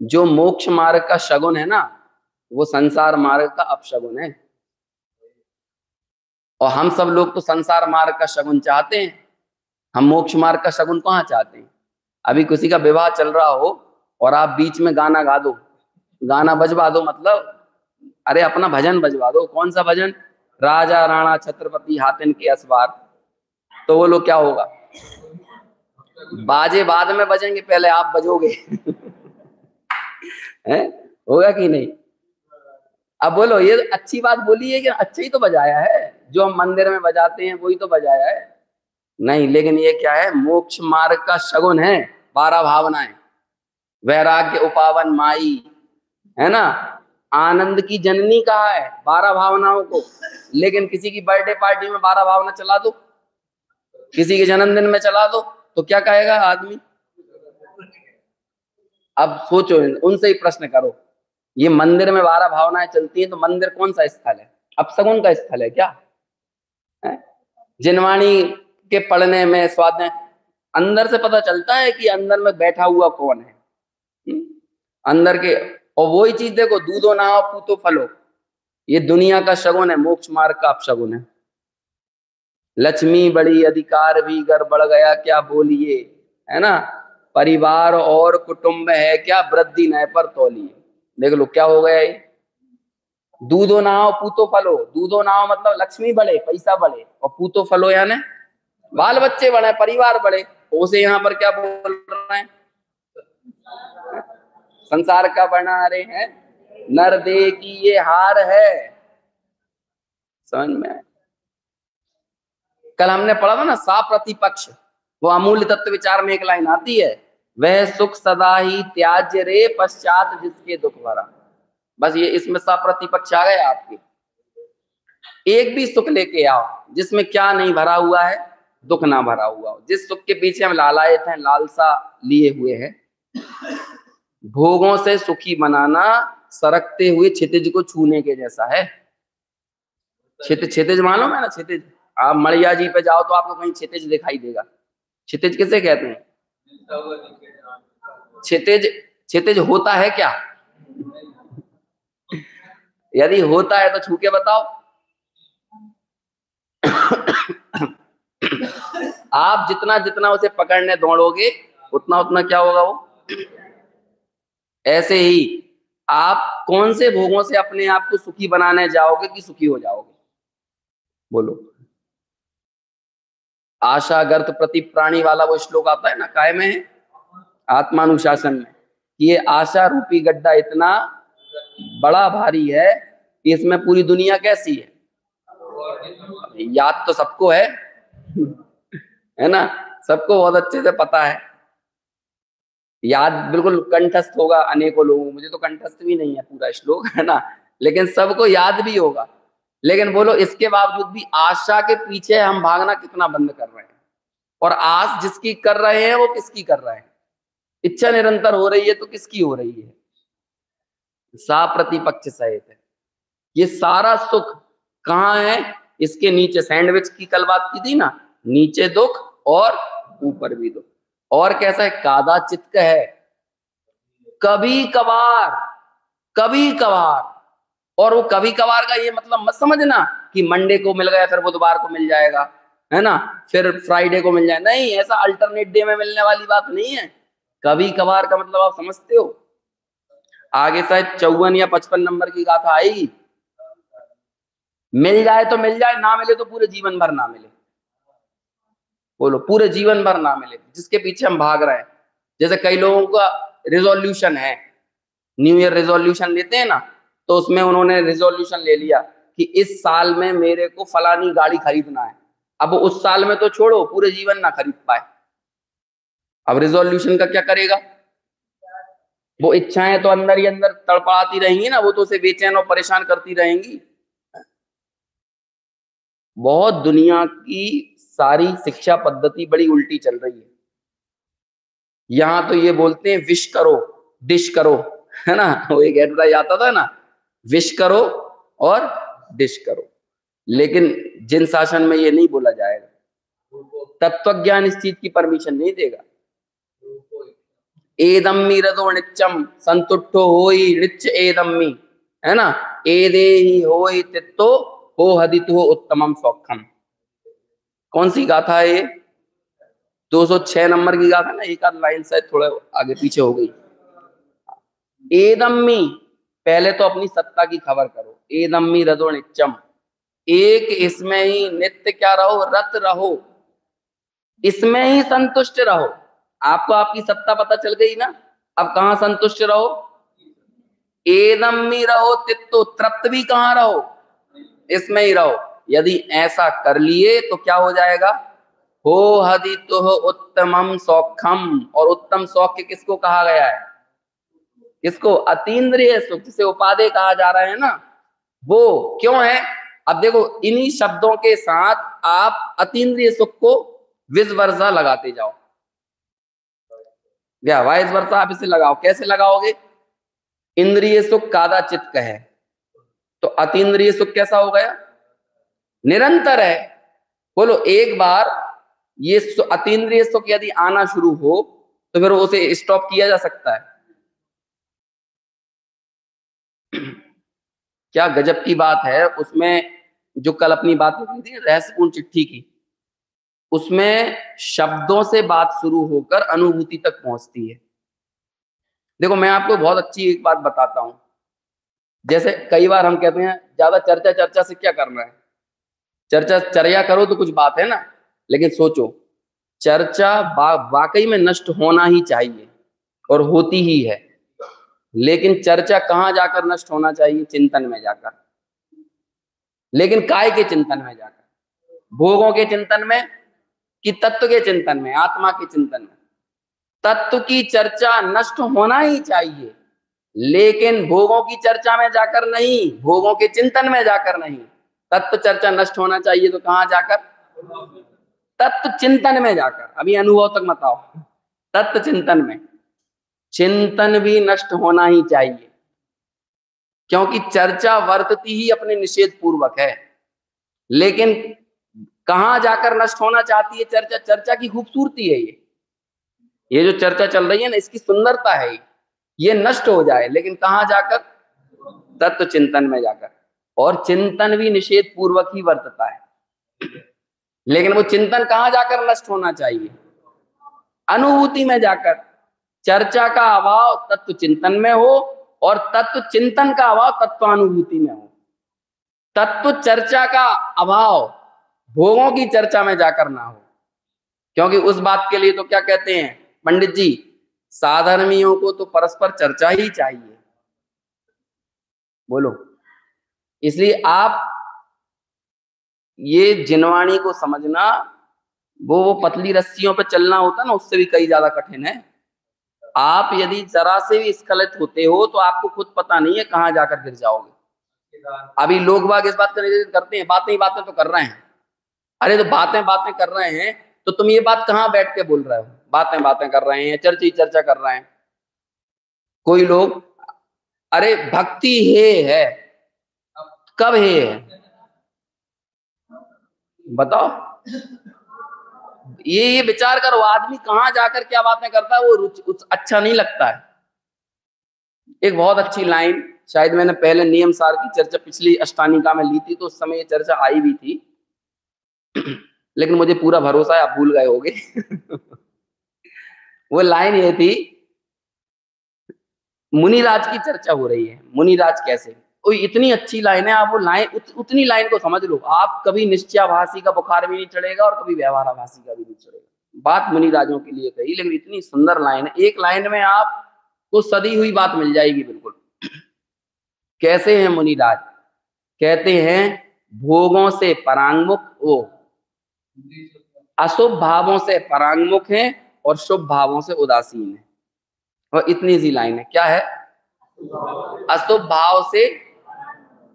जो मोक्ष मार्ग का शगुन है ना, वो संसार मार्ग का अपशगुन है। और हम सब लोग तो संसार मार्ग का शगुन चाहते हैं, हम मोक्ष मार्ग का शगुन कहाँ चाहते हैं। अभी किसी का विवाह चल रहा हो और आप बीच में गाना गा दो, गाना बजवा दो, मतलब अरे अपना भजन बजवा दो। कौन सा भजन? राजा राणा छत्रपति हातिन के असवार। तो वो लोग क्या होगा, बाजे बाद में बजेंगे, पहले आप बजोगे। हैं, होगा कि नहीं? अब बोलो ये अच्छी बात बोली है कि अच्छा ही तो बजाया है, जो हम मंदिर में बजाते हैं वही तो बजाया है। नहीं, लेकिन ये क्या है, मोक्ष मार्ग का शगुन है 12 भावनाएं, वैराग्य उपावन माई, है ना, आनंद की जननी कहा है 12 भावनाओं को। लेकिन किसी की बर्थडे पार्टी में 12 भावना चला दो, किसी के जन्मदिन में चला दो, तो क्या कहेगा आदमी। अब सोचो, उनसे ही प्रश्न करो, ये मंदिर में 12 भावनाएं चलती हैं तो मंदिर कौन सा स्थल है? अपशगुन का स्थल है क्या? है? जिनवाणी के पढ़ने में स्वाद है, अंदर से पता चलता है कि अंदर में बैठा हुआ कौन है। अंदर के, और वही चीज देखो, दूधो नहाओ पूतो फलो, ये दुनिया का शगुन है, मोक्ष मार्ग का अपशगुन है। लक्ष्मी बड़ी अधिकार भी घर बढ़ गया क्या बोलिए, है ना, परिवार और कुटुंब है क्या वृद्धि नए पर तौलिए। देख लो क्या हो गया ये, दूधो नहाओ पूतो फलो, दूधो नहाओ मतलब लक्ष्मी बढ़े, पैसा बढ़े, और पूतो फलो यानी बाल बच्चे बढ़े, परिवार बढ़े। उसे यहाँ पर क्या बोल रहे हैं, संसार का बना रहे हैं नर दे की ये हार है। समझ में? कल हमने पढ़ा था ना सा प्रतिपक्ष, वो अमूल्य तत्व विचार में एक लाइन आती है, वह सुख सदा ही त्याज्य रे पश्चात जिसके दुख भरा। बस ये इसमें सा प्रतिपक्ष आ गया आपके। एक भी सुख लेके आओ जिसमें क्या नहीं भरा हुआ है, दुख ना भरा हुआ हो। जिस सुख के पीछे हम लालायत हैं, लालसा लिए हुए हैं, भोगों से सुखी बनाना सरकते हुए क्षितिज को छूने के जैसा है। क्षितिज मालूम है ना, क्षितिज, आप मड़िया जी पे जाओ तो आपको कहीं क्षितिज दिखाई देगा। क्षितिज किसे कहते हैं? क्षितिज, क्षितिज होता है क्या? यदि होता है तो छू के बताओ। आप जितना जितना उसे पकड़ने दौड़ोगे उतना उतना क्या होगा वो। ऐसे ही आप कौन से भोगों से अपने आप को सुखी बनाने जाओगे कि सुखी हो जाओगे? बोलो। आशा गर्त प्रति प्राणी वाला वो श्लोक आता है ना, काय में है, आत्मानुशासन में, ये आशा रूपी गड्ढा इतना बड़ा भारी है कि इसमें पूरी दुनिया कैसी है, याद तो सबको है ना, सबको बहुत अच्छे से पता है, याद बिल्कुल कंठस्थ होगा अनेकों लोगों को। मुझे तो कंठस्थ भी नहीं है पूरा श्लोक, है ना, लेकिन सबको याद भी होगा। लेकिन बोलो इसके बावजूद भी आशा के पीछे हम भागना कितना बंद कर रहे हैं, और आस जिसकी कर रहे हैं वो किसकी कर रहे हैं? इच्छा निरंतर हो रही है तो किसकी हो रही है? सा प्रतिपक्ष सहित है। ये सारा सुख कहाँ है? इसके नीचे सैंडविच की कल बात की थी ना, नीचे दुख और ऊपर भी दुख। और कैसा है, कादा चित्त है, कभी कभार, कभी कभार। और वो कभी कभार का ये मतलब मत समझना कि मंडे को मिल गया फिर बुधवार को मिल जाएगा, है ना, फिर फ्राइडे को मिल जाए, नहीं, ऐसा अल्टरनेट डे में मिलने वाली बात नहीं है। कभी कभार का मतलब आप समझते हो। आगे शायद 54 या 55 नंबर की गाथा आएगी, मिल जाए तो मिल जाए, ना मिले तो पूरे जीवन भर ना मिले। बोलो, पूरे जीवन भर ना मिले, जिसके पीछे हम भाग रहे हैं। जैसे कई लोगों का रिजोल्यूशन है, न्यू ईयर रिजोल्यूशन लेते हैं ना, तो उसमें उन्होंने रिजोल्यूशन ले लिया कि इस साल में मेरे को फलानी गाड़ी खरीदना है। अब उस साल में तो छोड़ो, पूरे जीवन ना खरीद पाए, अब रिजोल्यूशन का क्या करेगा। वो इच्छाएं तो अंदर ही अंदर तड़पाती रहेंगी ना, वो तो उसे बेचैन और परेशान करती रहेंगी। बहुत दुनिया की सारी शिक्षा पद्धति बड़ी उल्टी चल रही है। यहाँ तो ये बोलते हैं विश करो डिश करो, है ना, वो एक एडवर्टाइज आता था ना, विश करो और डिश करो। लेकिन जिन शासन में ये नहीं बोला जाएगा, तत्वज्ञान इस चीज की परमिशन नहीं देगा। एदम्मी रदो नित्यम संतुष्टो होई नित्य एदम्मी, है ना, एदे ही होई तित्तो हो हदितो उत्तमम सौखम। कौन सी गाथा है ये, 206 नंबर की गाथा ना, एक आध लाइन शायद थोड़ा आगे पीछे हो गई। एदम्मी, पहले तो अपनी सत्ता की खबर करो। एदम्मी रदो नित्यम, एक इसमें ही नित्य क्या रहो, रत रहो, इसमें ही संतुष्ट रहो। आपको आपकी सत्ता पता चल गई ना, अब कहां संतुष्ट रहो, एदम्मी रहो तित्तो, तृप्त भी कहां रहो, इसमें ही रहो। यदि ऐसा कर लिए तो क्या हो जाएगा, हो हदितो उत्तमम सौखम। और उत्तम सौख्य किसको कहा गया है, किसको, अतीन्द्रिय सुख, जिसे उपादेय कहा जा रहा है ना, वो क्यों है। अब देखो, इन्हीं शब्दों के साथ आप अतीन्द्रिय सुख को विस वर्षा लगाते जाओ, या वाइस वर्षा आप इसे लगाओ। कैसे लगाओगे, इंद्रिय सुख कादा चित्त है, तो अतीन्द्रिय सुख कैसा हो गया, निरंतर है। बोलो, एक बार ये अतीन्द्रिय सुख यदि आना शुरू हो तो फिर उसे स्टॉप किया जा सकता है। क्या गजब की बात है। उसमें जो कल अपनी बात हुई थी रहस्यपूर्ण चिट्ठी की, उसमें शब्दों से बात शुरू होकर अनुभूति तक पहुंचती है। देखो, मैं आपको बहुत अच्छी एक बात बताता हूं। जैसे कई बार हम कहते हैं ज्यादा चर्चा चर्चा से क्या करना है, चर्चा चर्या करो तो कुछ बात है ना। लेकिन सोचो, चर्चा वाकई में नष्ट होना ही चाहिए और होती ही है। लेकिन चर्चा कहां जाकर नष्ट होना चाहिए, चिंतन में जाकर। लेकिन काय के चिंतन में जाकर, भोगों के चिंतन में कि तत्व के चिंतन में, आत्मा के चिंतन में। तत्व की चर्चा नष्ट होना ही चाहिए, लेकिन भोगों की चर्चा में जाकर नहीं, भोगों के चिंतन में जाकर नहीं। तत्व चर्चा नष्ट होना चाहिए तो कहां जाकर, तत्व चिंतन में जाकर। अभी अनुभव तक मत आओ, तत्व चिंतन में। चिंतन भी नष्ट होना ही चाहिए, क्योंकि चर्चा वर्तती ही अपने निषेध पूर्वक है। लेकिन कहां जाकर नष्ट होना चाहती है चर्चा, चर्चा की खूबसूरती है ये जो चर्चा चल रही है ना, इसकी सुंदरता है ये नष्ट हो जाए, लेकिन कहां जाकर, तत्व चिंतन में जाकर। और चिंतन भी निषेध पूर्वक ही वर्तता है, लेकिन वो चिंतन कहां जाकर नष्ट होना चाहिए, अनुभूति में जाकर। चर्चा का अभाव तत्व चिंतन में हो और तत्व चिंतन का अभाव तत्वानुभूति में हो। तत्व चर्चा का अभाव भोगों की चर्चा में जाकर ना हो। क्योंकि उस बात के लिए तो क्या कहते हैं पंडित जी, साधर्मियों को तो परस्पर चर्चा ही चाहिए। बोलो, इसलिए आप ये जिनवाणी को समझना, वो पतली रस्सियों पर चलना होता ना, उससे भी कई ज्यादा कठिन है। आप यदि जरा से भी स्खलित होते हो तो आपको खुद पता नहीं है कहां जाकर गिर जाओगे। अभी लोग बाग इस बात करते हैं, बातें ही बातें तो कर रहे हैं। अरे तो बातें बातें कर रहे हैं तो तुम ये बात कहां बैठ के बोल रहे हो, बातें बातें कर रहे हैं, चर्चा ही चर्चा कर रहे हैं। कोई लोग, अरे भक्ति है कब है, बताओ, ये विचार करो, आदमी कहाँ जाकर क्या बातें करता है, वो अच्छा नहीं लगता है। एक बहुत अच्छी लाइन, शायद मैंने पहले नियम सार की चर्चा पिछली अष्टानिका में ली थी, तो उस समय ये चर्चा आई भी थी, लेकिन मुझे पूरा भरोसा है आप भूल गए होगे। वो लाइन ये थी, मुनिराज की चर्चा हो रही है, मुनिराज कैसे, वो इतनी अच्छी लाइन है, आप वो लाइन उतनी लाइन को समझ लो, आप कभी निश्चयाभासी का बुखार भी नहीं चढ़ेगा और कभी व्यवहाराभासी का भी नहीं चढ़ेगा। बात मुनिराजों के लिए कही, लेकिन इतनी सुंदर लाइन है, एक लाइन में आपको सदी हुई बात मिल जाएगी बिल्कुल। कैसे हैं मुनिराज, कहते हैं भोगों से परांगमुख, वो अशुभ भावों से परांगमुख हैं और शुभ भावों से उदासीन है। और इतनी सी लाइन है, क्या है, अशुभ भाव से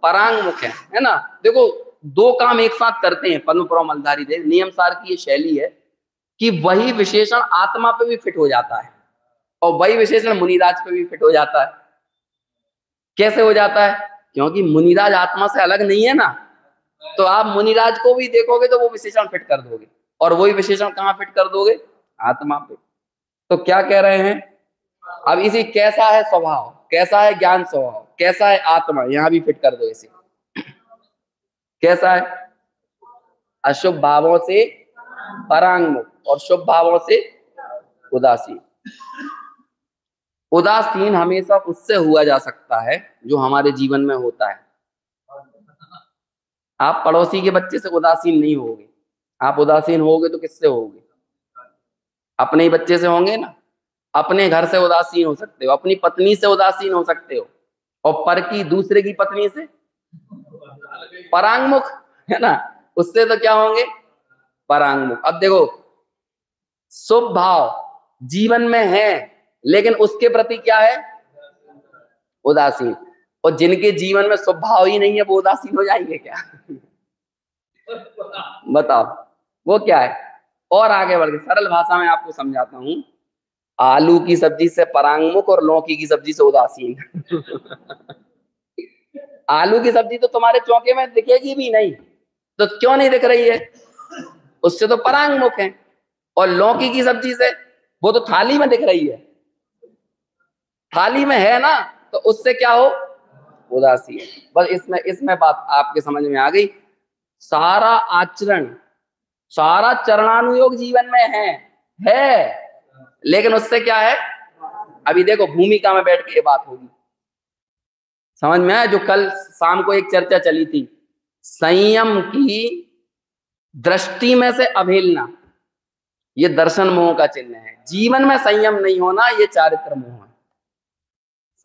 परांगमुख है ना। देखो, दो काम एक साथ करते हैं पद्मपुरा मलधारी देव, नियम सार की ये शैली है कि वही विशेषण आत्मा पे भी फिट हो जाता है और वही विशेषण मुनिराज पे भी फिट हो जाता है। कैसे हो जाता है, क्योंकि मुनिराज आत्मा से अलग नहीं है ना, तो आप मुनिराज को भी देखोगे तो वो विशेषण फिट कर दोगे, और वही विशेषण कहाँ फिट कर दोगे, आत्मा पे। तो क्या कह रहे हैं, अब इसी कैसा है स्वभाव, कैसा है ज्ञान स्वभाव, कैसा है आत्मा, यहां भी फिट कर दो इसे। कैसा है, अशुभ भावों से परांगमुख और शुभ भावों से उदासीन। उदासीन हमेशा उससे हुआ जा सकता है जो हमारे जीवन में होता है। आप पड़ोसी के बच्चे से उदासीन नहीं होगे, आप उदासीन होगे तो किससे होगे, अपने ही बच्चे से होंगे ना। अपने घर से उदासीन हो सकते हो, अपनी पत्नी से उदासीन हो सकते हो, और पर की दूसरे की पत्नी से परांगमुख, है ना, उससे तो क्या होंगे, परांगमुख। अब देखो, शुभ भाव जीवन में है, लेकिन उसके प्रति क्या है, उदासीन। और जिनके जीवन में शुभ भाव ही नहीं है वो उदासीन हो जाएंगे क्या? बताओ, वो क्या है। और आगे बढ़ के सरल भाषा में आपको समझाता हूं, आलू की सब्जी से परांगमुख और लौकी की सब्जी से उदासीन। आलू की सब्जी तो तुम्हारे चौके में दिखेगी भी नहीं, तो क्यों नहीं दिख रही है, उससे तो परांगमुख है। और लौकी की सब्जी से, वो तो थाली में दिख रही है, थाली में है ना, तो उससे क्या हो, उदासी है। बस इसमें इसमें बात आपके समझ में आ गई। सारा आचरण, सारा चरणानुयोग जीवन में है, लेकिन उससे क्या है, अभी देखो भूमिका में बैठ के ये बात होगी, समझ में आया। जो कल शाम को एक चर्चा चली थी, संयम की दृष्टि में से अवहेलना, ये दर्शन मोह का चिन्ह है। जीवन में संयम नहीं होना, ये चारित्र मोह है।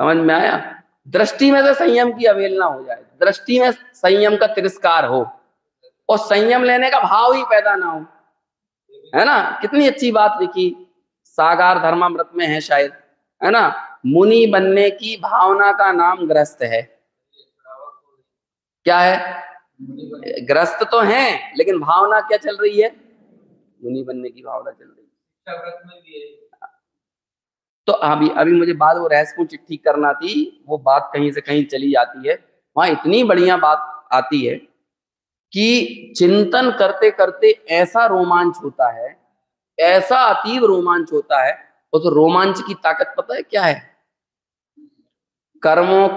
समझ में आया, दृष्टि में से संयम की अवहेलना हो जाए, दृष्टि में संयम का तिरस्कार हो, और संयम लेने का भाव ही पैदा ना हो, है ना। कितनी अच्छी बात लिखी, सागार धर्मामृत में है शायद, है ना, मुनि बनने की भावना का नाम ग्रस्त है। क्या है, ग्रस्त तो है, लेकिन भावना क्या चल रही है, मुनि बनने की भावना चल रही है। तो अभी अभी मुझे बात वो रहस्यपूर्ण चिट्ठी करना थी, वो बात कहीं से कहीं चली जाती है, वहां इतनी बढ़िया बात आती है कि चिंतन करते करते ऐसा रोमांच होता है, ऐसा अतीव रोमांच होता है। उस रोमांच की ताकत पता है क्या है, कर्मों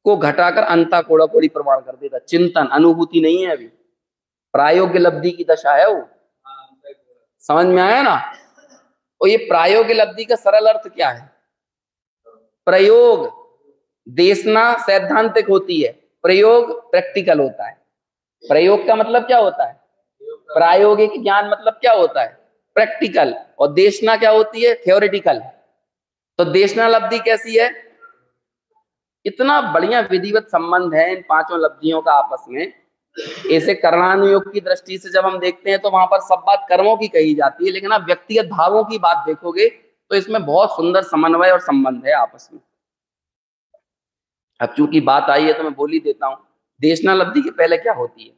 को घटाकर अंता कोड़ा कोड़ी प्रमाण कर देता। चिंतन अनुभूति नहीं है, अभी प्रायोग्य लब्धि की दशा है वो। समझ में आया ना। और ये प्रायोग्य लब्धि का सरल अर्थ क्या है, प्रयोग, देशना सैद्धांतिक होती है, प्रयोग प्रैक्टिकल होता है। प्रयोग का मतलब क्या होता है, प्रायोगिक ज्ञान मतलब क्या होता है, प्रैक्टिकल। और देशना क्या होती है, थ्योरेटिकल। तो देशना लब्धि कैसी है, इतना बढ़िया विधिवत संबंध है इन पांचों लब्धियों का आपस में। ऐसे कर्णानुयोग की दृष्टि से जब हम देखते हैं तो वहां पर सब बात कर्मों की कही जाती है, लेकिन आप व्यक्तिगत भावों की बात देखोगे तो इसमें बहुत सुंदर समन्वय और संबंध है आपस में। अब चूंकि बात आई है तो मैं बोल ही देता हूं, देशना लब्धि के पहले क्या होती है।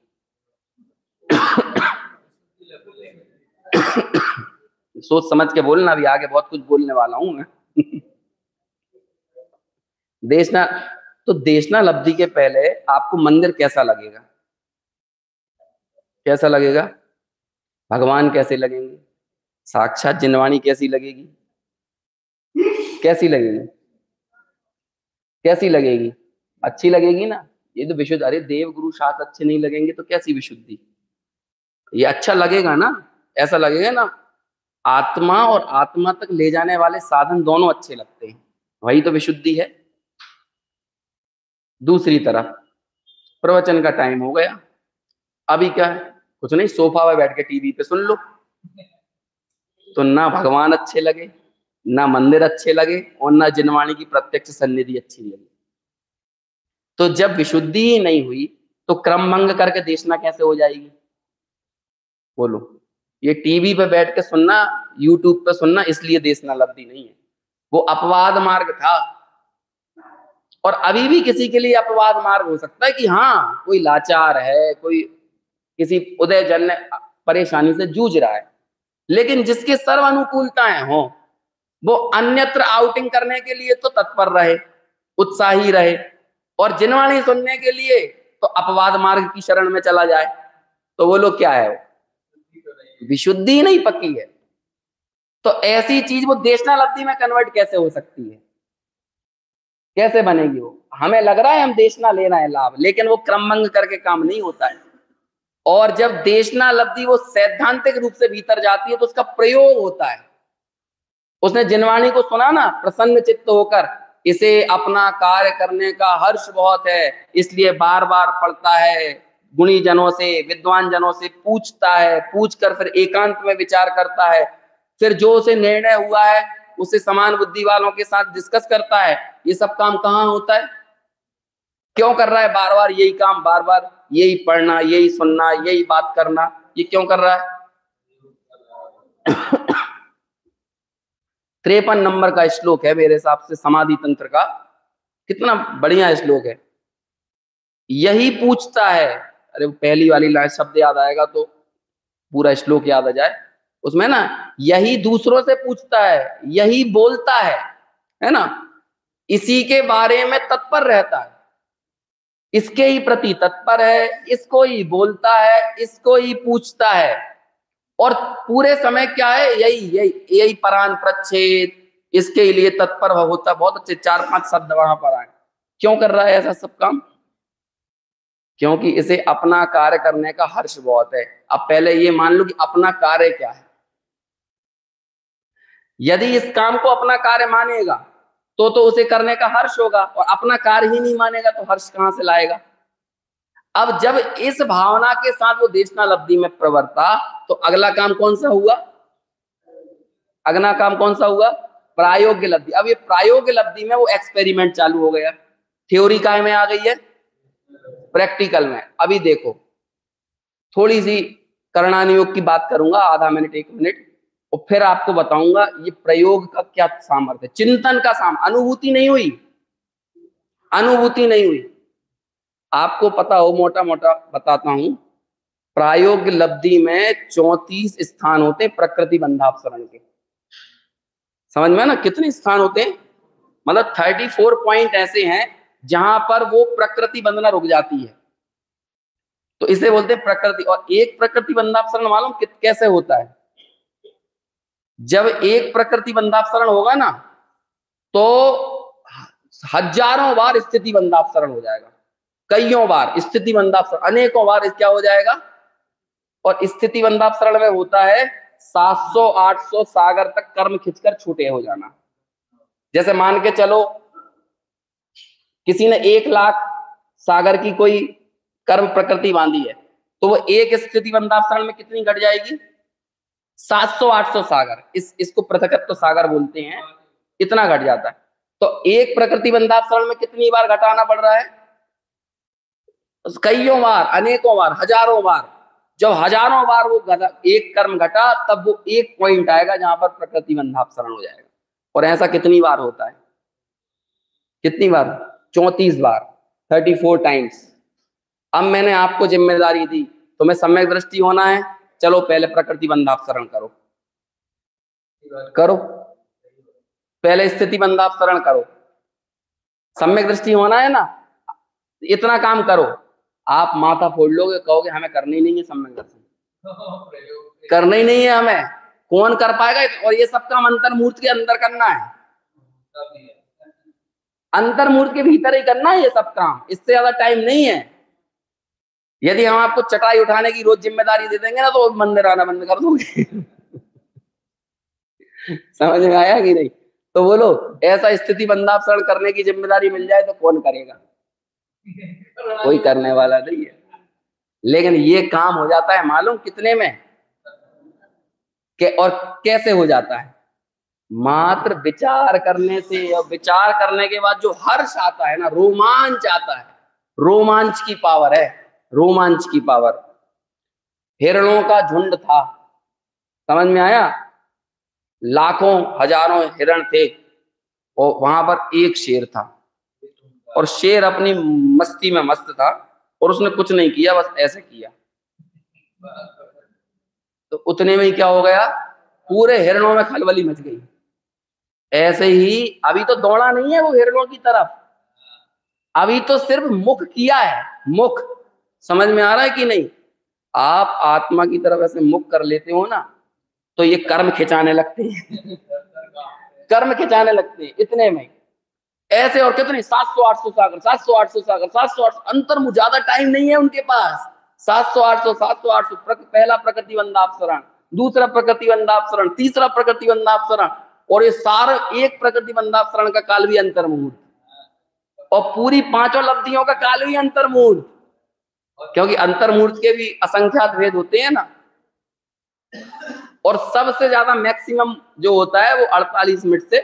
सोच समझ के बोलना, अभी आगे बहुत कुछ बोलने वाला हूं मैं। देशना, तो देशना लब्धि के पहले आपको मंदिर कैसा लगेगा, कैसा लगेगा? भगवान कैसे लगेंगे? साक्षात जिनवाणी कैसी लगेगी? कैसी लगेगी? कैसी लगेगी? अच्छी लगेगी ना। ये तो विशुद्ध, अरे देव गुरु शास्त्र अच्छे नहीं लगेंगे तो कैसी विशुद्धि? ये अच्छा लगेगा ना, ऐसा लगेगा ना आत्मा और आत्मा तक ले जाने वाले साधन दोनों अच्छे लगते हैं, वही तो विशुद्धि है। दूसरी तरफ प्रवचन का टाइम हो गया, अभी क्या है, कुछ नहीं, सोफा पे बैठ के टीवी पे सुन लो, तो ना भगवान अच्छे लगे, ना मंदिर अच्छे लगे, और ना जिनवाणी की प्रत्यक्ष सन्निधि अच्छी लगी। तो जब विशुद्धि ही नहीं हुई तो क्रम भंग करके देशना कैसे हो जाएगी? बोलो। ये टीवी पे बैठ के सुनना, यूट्यूब पे सुनना, इसलिए देशना लब्धि नहीं है, वो अपवाद मार्ग था। और अभी भी किसी के लिए अपवाद मार्ग हो सकता है कि हाँ कोई लाचार है, कोई किसी उदयजन्य परेशानी से जूझ रहा है, लेकिन जिसके सर्व अनुकूलताएं हो वो अन्यत्र आउटिंग करने के लिए तो तत्पर रहे, उत्साही रहे, और जिनवाणी सुनने के लिए तो अपवाद मार्ग की शरण में चला जाए, तो वो लोग क्या है, विशुद्धि नहीं पक्की है। तो ऐसी चीज वो देशनालब्धि में कन्वर्ट कैसे हो सकती है? कैसे बनेगी वो? हमें लग रहा है हम देशना ले रहे हैं लाभ, लेकिन वो क्रमभंग करके काम नहीं होता है। और जब देशनालब्धि वो सैद्धांतिक रूप से भीतर जाती है तो उसका प्रयोग होता है। उसने जिनवाणी को सुना ना प्रसन्न चित्त होकर, इसे अपना कार्य करने का हर्ष बहुत है, इसलिए बार बार पढ़ता है, गुणी जनों से, विद्वान जनों से पूछता है, पूछ कर फिर एकांत में विचार करता है, फिर जो उसे निर्णय हुआ है उसे समान बुद्धि वालों के साथ डिस्कस करता है। ये सब काम कहाँ होता है? क्यों कर रहा है बार बार यही काम, बार बार यही पढ़ना, यही सुनना, यही बात करना, ये क्यों कर रहा है? 53 नंबर का श्लोक है मेरे हिसाब से समाधि तंत्र का, कितना बढ़िया श्लोक है। यही पूछता है, अरे पहली वाली लाइन शब्द याद आएगा तो पूरा श्लोक याद आ जाए, उसमें ना यही दूसरों से पूछता है, यही बोलता है ना, इसी के बारे में तत्पर रहता है, इसके ही प्रति तत्पर है, इसको ही बोलता है, इसको ही पूछता है, और पूरे समय क्या है, यही यही यही परान प्रच्छेद, इसके लिए तत्पर होता। बहुत अच्छे 4-5 शब्द वहां पर आए। क्यों कर रहा है ऐसा सब काम? क्योंकि इसे अपना कार्य करने का हर्ष बहुत है। अब पहले ये मान लो कि अपना कार्य क्या है। यदि इस काम को अपना कार्य मानेगा तो उसे करने का हर्ष होगा, और अपना कार्य ही नहीं मानेगा तो हर्ष कहां से लाएगा? अब जब इस भावना के साथ वो देशनालब्धि में प्रवर्ता, तो अगला काम कौन सा हुआ? अगला काम कौन सा हुआ? प्रायोग्य लब्धि। अब ये प्रायोग्य लब्धि में वो एक्सपेरिमेंट चालू हो गया। थ्योरी काय में आ गई है, प्रैक्टिकल में। अभी देखो, थोड़ी सी करणानुयोग की बात करूंगा, आधा मिनट 1 मिनट, और फिर आपको बताऊंगा ये प्रयोग का क्या सामर्थ्य, चिंतन का अनुभूति नहीं हुई, अनुभूति नहीं हुई। आपको पता हो, मोटा मोटा बताता हूं, प्रायोगिक लब्धि में 34 स्थान होते हैं प्रकृति बंधापसरण के। समझ में ना, कितने स्थान होते हैं? मतलब 34 पॉइंट ऐसे हैं जहां पर वो प्रकृति बंधना रुक जाती है, तो इसे बोलते हैं प्रकृति। और एक प्रकृति बंधापसरण मालूम कैसे होता है? जब एक प्रकृति बंधापसरण होगा ना तो हजारों बार स्थिति बंधापसरण हो जाएगा, कईयों बार स्थिति बंधापसरण, अनेकों बार क्या हो जाएगा। और स्थिति बंधापसरण में होता है 700-800 सागर तक कर्म खिंचकर छूटे हो जाना। जैसे मान के चलो किसी ने 1 लाख सागर की कोई कर्म प्रकृति बांधी है, तो वो एक स्थिति बंधापसरण में कितनी घट जाएगी? 700-800 सागर। इसको पृथकत्व सागर बोलते हैं, इतना घट जाता है। तो एक प्रकृति बंधापसरण में कितनी बार घटाना पड़ रहा है? कईयों बार, अनेकों बार, हजारों बार। जब हजारों बार वो एक कर्म घटा, तब वो एक पॉइंट आएगा जहां पर प्रकृति बंधापसरण हो जाएगा। और ऐसा कितनी बार होता है? कितनी बार? 34 बार, 34 टाइम्स। अब मैंने आपको जिम्मेदारी दी, तुम्हें सम्यक दृष्टि होना है, चलो पहले प्रकृति बंधापसरण करो, करो पहले स्थिति बंधापसरण करो, सम्यक दृष्टि होना है ना, इतना काम करो। आप माथा फोड़ लोगे, कहोगे हमें करनी नहीं है सम्यक दर्शन, करना ही नहीं है हमें, कौन कर पाएगा। और ये सब काम अंतर्मूर्त के अंदर करना है, अंतर्मूर्त के भीतर ही करना है ये सब काम, इससे ज्यादा टाइम नहीं है। यदि हम आपको चटाई उठाने की रोज जिम्मेदारी दे देंगे ना, तो मंदिर आना बंद कर दोगे। समझ में आया कि नहीं? तो बोलो, ऐसा स्थिति बंदापसरण करने की जिम्मेदारी मिल जाए तो कौन करेगा? कोई करने वाला नहीं है। लेकिन ये काम हो जाता है मालूम कितने में और कैसे हो जाता है? मात्र विचार करने से, और विचार करने के बाद जो हर्ष आता है ना, रोमांच आता है, रोमांच की पावर है, रोमांच की पावर। हिरणों का झुंड था, समझ में आया? लाखों हजारों हिरण थे और वहां पर एक शेर था, और शेर अपनी मस्ती में मस्त था, और उसने कुछ नहीं किया, बस ऐसे किया। तो उतने में ही क्या हो गया? पूरे हिरणों में खलबली मच गई। ऐसे ही अभी तो दौड़ा नहीं है वो हिरणों की तरफ, अभी तो सिर्फ मुख किया है, मुख। समझ में आ रहा है कि नहीं? आप आत्मा की तरफ ऐसे मुख कर लेते हो ना, तो ये कर्म खिंचाने लगते हैं। कर्म खिंचाने लगते हैं इतने में। ऐसे और कितने 700-800 सागर, 700-800 सागर, 700-800 अंतर में, ज्यादा टाइम नहीं है उनके पास। 700-800, 700-800 पहला प्रकृति बंधापसरण, दूसरा प्रकृति बंधापसरण, तीसरा प्रकृति बंधापसरण, और ये सारा एक प्रकृति बंधापसरण का काल भी अंतर्मुहूर्त, और पूरी पांचों लब्धियों का काल भी अंतर्मुहूर्त। क्योंकि अंतर्मुहूर्त के भी असंख्यात भेद होते हैं ना, और सबसे ज्यादा मैक्सिमम जो होता है वो 48 मिनट से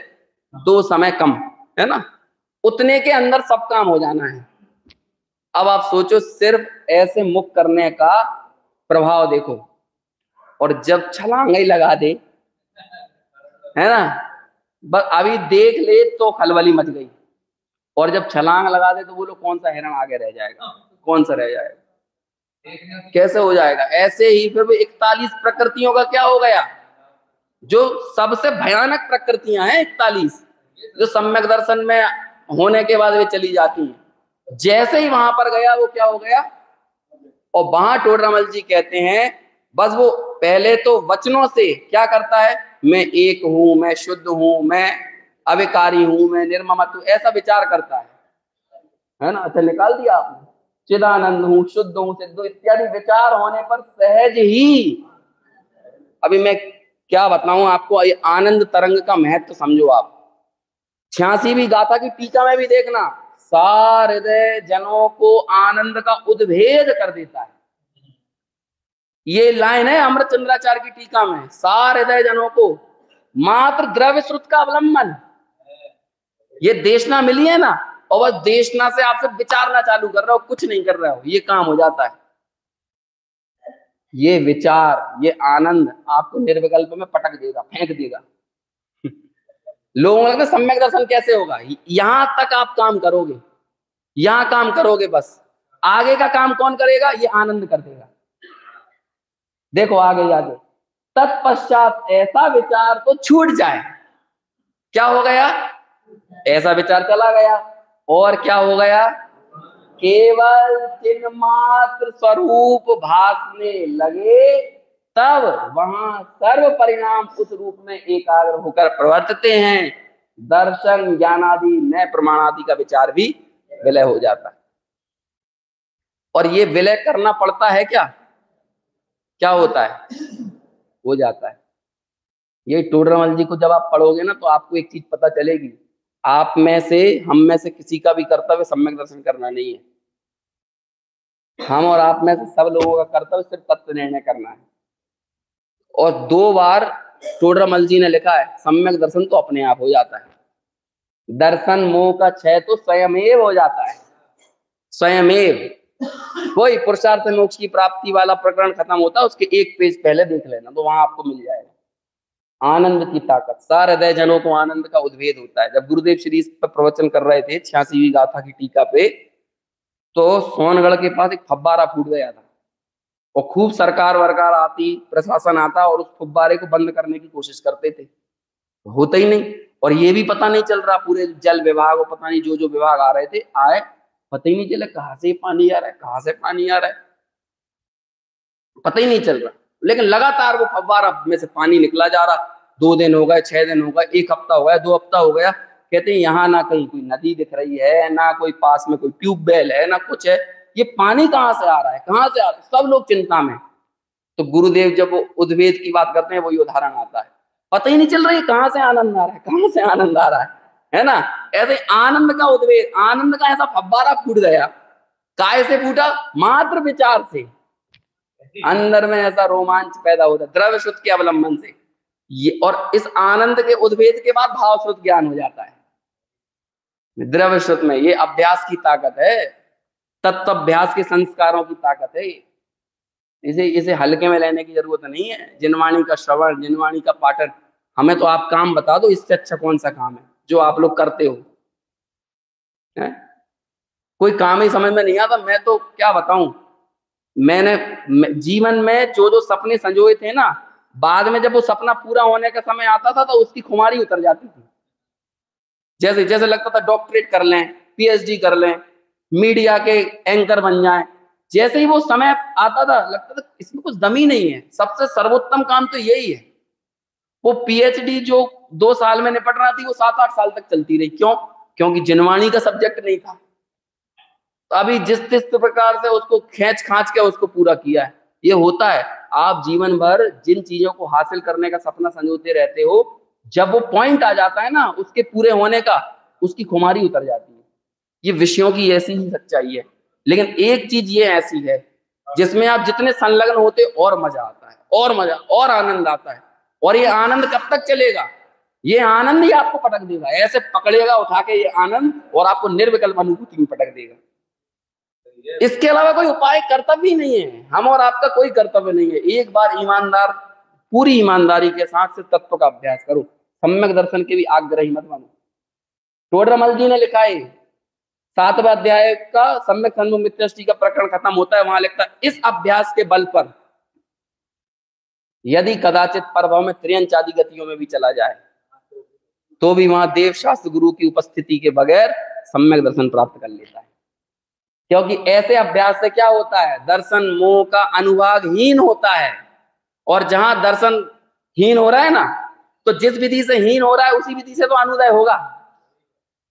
2 समय कम, है ना? उतने के अंदर सब काम हो जाना है। अब आप सोचो, सिर्फ ऐसे मुख करने का प्रभाव देखो, और जब छलांग ही लगा दे, है ना, बस अभी देख ले तो खलबली मच गई, और जब छलांग लगा दे तो बोलो कौन सा हिरण आगे रह जाएगा, कौन सा रह जाएगा? कैसे हो जाएगा? ऐसे ही फिर 41 प्रकृतियों का क्या हो गया? जो सबसे भयानक प्रकृतियां हैं 41, जो सम्यक दर्शन में होने के बाद वे चली जाती हैं, जैसे ही वहां पर गया वो क्या हो गया? और वहां टोडरमल जी कहते हैं, बस वो पहले तो वचनों से क्या करता है, मैं एक हूं, मैं शुद्ध हूं, मैं अविकारी हूं, मैं निर्ममत हूं, ऐसा विचार करता है ना? अच्छा, निकाल दिया आपने, चिदानंद हूं, शुद्ध हूं, सिद्ध इत्यादि विचार होने पर सहज ही, अभी मैं क्या बताऊं आपको, ये आनंद तरंग का महत्व समझो आप। 86वीं गाथा की टीका में भी देखना, साहृदय जनों को आनंद का उद्भेद कर देता है। ये लाइन है अमृत चंद्राचार्य की टीका में, साहृदय जनों को मात्र द्रव्य श्रुत का अवलंबन, ये देशना मिली है ना, और बस देशना से आपसे विचारना चालू कर रहे हो, कुछ नहीं कर रहे हो, ये काम हो जाता है। ये विचार, ये आनंद आपको निर्विकल्प में पटक देगा, फेंक देगा। लोगों को लगता है सम्यक दर्शन कैसे होगा? यहां तक आप काम करोगे, यहां काम करोगे, बस आगे का काम कौन करेगा? ये आनंद कर देगा। देखो आगे जाके, तत्पश्चात ऐसा विचार तो छूट जाए, क्या हो गया? ऐसा विचार चला गया, और क्या हो गया? केवल चिन्ह मात्र स्वरूप भासने लगे, तब वहां सर्व परिणाम उस रूप में एकाग्र होकर प्रवर्तते हैं। दर्शन ज्ञानादि नए प्रमाणादि का विचार भी विलय हो जाता है। और ये विलय करना पड़ता है क्या? क्या होता है? हो जाता है। ये टोडरमल जी को जब आप पढ़ोगे ना, तो आपको एक चीज पता चलेगी, आप में से, हम में से किसी का भी कर्तव्य सम्यक दर्शन करना नहीं है। हम और आप में से सब लोगों का कर्तव्य सिर्फ तत्व निर्णय करना है। और 2 बार टोडरमल जी ने लिखा है, सम्यक दर्शन तो अपने आप हो जाता है, दर्शन मोह का क्षय तो स्वयमेव हो जाता है, स्वयमेव। कोई पुरुषार्थ मोक्ष की प्राप्ति वाला प्रकरण खत्म होता है, उसके 1 पेज पहले देख लेना, तो वहां आपको मिल जाएगा आनंद की ताकत। सारे हृदय जनों को आनंद का उद्भेद होता है। जब गुरुदेव श्री इस पर प्रवचन कर रहे थे 86वीं गाथा की टीका पे, तो सोनगढ़ के पास एक फव्वारा फूट गया था, और खूब सरकार वरकार आती, प्रशासन आता, और उस फव्वारे को बंद करने की कोशिश करते थे, होता ही नहीं। और ये भी पता नहीं चल रहा, पूरे जल विभाग और पता नहीं जो जो विभाग आ रहे थे, आए, पता ही नहीं चला कहां से पानी आ रहा है, कहां से पानी आ रहा है, पता ही नहीं चल रहा। लेकिन लगातार वो फव्वारा में से पानी निकला जा रहा। 2 दिन हो गए, 6 दिन हो गए, 1 हफ्ता हो गया, 2 हफ्ता हो गया। कहते हैं यहाँ ना कहीं कोई नदी दिख रही है, ना कोई पास में कोई ट्यूबवेल है, ना कुछ है। ये पानी कहाँ से आ रहा है, कहाँ से आ रहा है? सब लोग चिंता में। तो गुरुदेव जब वो उद्वेद की बात करते हैं, वही उदाहरण आता है। पता ही नहीं चल रहा है कहाँ से आनंद आ रहा है, कहाँ से आनंद आ रहा है ना? ऐसे आनंद का उद्वेद, आनंद का ऐसा फव्वारा फूट गया। काय से फूटा? मात्र विचार से। अंदर में ऐसा रोमांच पैदा होता है द्रव्य शुद्ध के अवलंबन से। ये और इस आनंद के उद्भेद के बाद भाव शुद्ध ज्ञान हो जाता है। द्रव्य शुद्ध में ये अभ्यास की ताकत है, तत्वाभ्यास के संस्कारों की ताकत है। इसे इसे हल्के में लेने की जरूरत नहीं है। जिनवाणी का श्रवण, जिनवाणी का पाठन, हमें तो आप काम बता दो, इससे अच्छा कौन सा काम है जो आप लोग करते हो? है? कोई काम ही समझ में नहीं आता। मैं तो क्या बताऊं, जीवन में जो जो सपने संजोए थे ना, बाद में जब वो सपना पूरा होने का समय आता था तो उसकी खुमारी उतर जाती थी। जैसे जैसे लगता था डॉक्टरेट कर लें, पीएचडी कर लें, मीडिया के एंकर बन जाएं। जैसे ही वो समय आता था लगता था इसमें कुछ दम ही नहीं है, सबसे सर्वोत्तम काम तो यही है। वो पीएचडी जो 2 साल में निपट रहा थी, वो 7-8 साल तक चलती रही। क्यों? क्योंकि जिनवाणी का सब्जेक्ट नहीं था। तो अभी जिस प्रकार से उसको खींच खांच के उसको पूरा किया है। ये होता है, आप जीवन भर जिन चीजों को हासिल करने का सपना संजोते रहते हो, जब वो पॉइंट आ जाता है ना उसके पूरे होने का, उसकी खुमारी उतर जाती है। ये विषयों की ऐसी ही सच्चाई है। लेकिन एक चीज ये ऐसी है जिसमें आप जितने संलग्न होते और मजा आता है, और मजा और आनंद आता है। और ये आनंद कब तक चलेगा? ये आनंद ही आपको पटक देगा, ऐसे पकड़ेगा उठा के ये आनंद, और आपको निर्विकल्प अनुभूति में पटक देगा। इसके अलावा कोई उपाय कर्तव्य ही नहीं है। हम और आपका कोई कर्तव्य नहीं है। एक बार ईमानदार, पूरी ईमानदारी के साथ से तत्व का अभ्यास करो। सम्यक दर्शन के भी आग्रही मत बनो। टोडरमल जी ने लिखा है 7वें अध्याय का, सम्यक संबंध मित्रष्टि का प्रकरण खत्म होता है, वहां लिखता है इस अभ्यास के बल पर यदि कदाचित परभव में त्रियंच आदि गतियों में भी चला जाए तो भी वहां देव शास्त्र गुरु की उपस्थिति के बगैर सम्यक दर्शन प्राप्त कर लेता है। क्योंकि ऐसे अभ्यास से क्या होता है? दर्शन मोह का अनुभागहीन होता है। और जहां दर्शन हीन हो रहा है ना, तो जिस विधि से हीन हो रहा है उसी विधि से तो अनुदय होगा।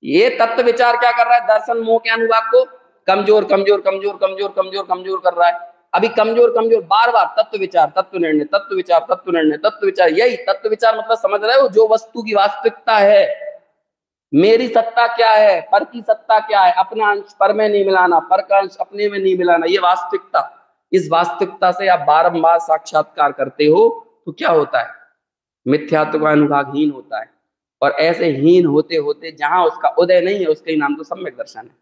ये तत्व विचार क्या कर रहा है? दर्शन मोह के अनुभाग को कमजोर कमजोर कमजोर कमजोर कमजोर कमजोर कर रहा है। अभी कमजोर कमजोर बार बार तत्व विचार, तत्व निर्णय, तत्व विचार, तत्व निर्णय, तत्व विचार। यही तत्व विचार मतलब समझ रहे हो? जो वस्तु की वास्तविकता है, मेरी सत्ता क्या है, पर की सत्ता क्या है, अपना अंश पर में नहीं मिलाना, पर का अंश अपने में नहीं मिलाना, ये वास्तविकता। इस वास्तविकता से आप बारंबार साक्षात्कार करते हो तो क्या होता है? मिथ्यात्व का अनुभागहीन होता है। और ऐसे हीन होते होते जहां उसका उदय नहीं है, उसका ही नाम तो सम्यक दर्शन है।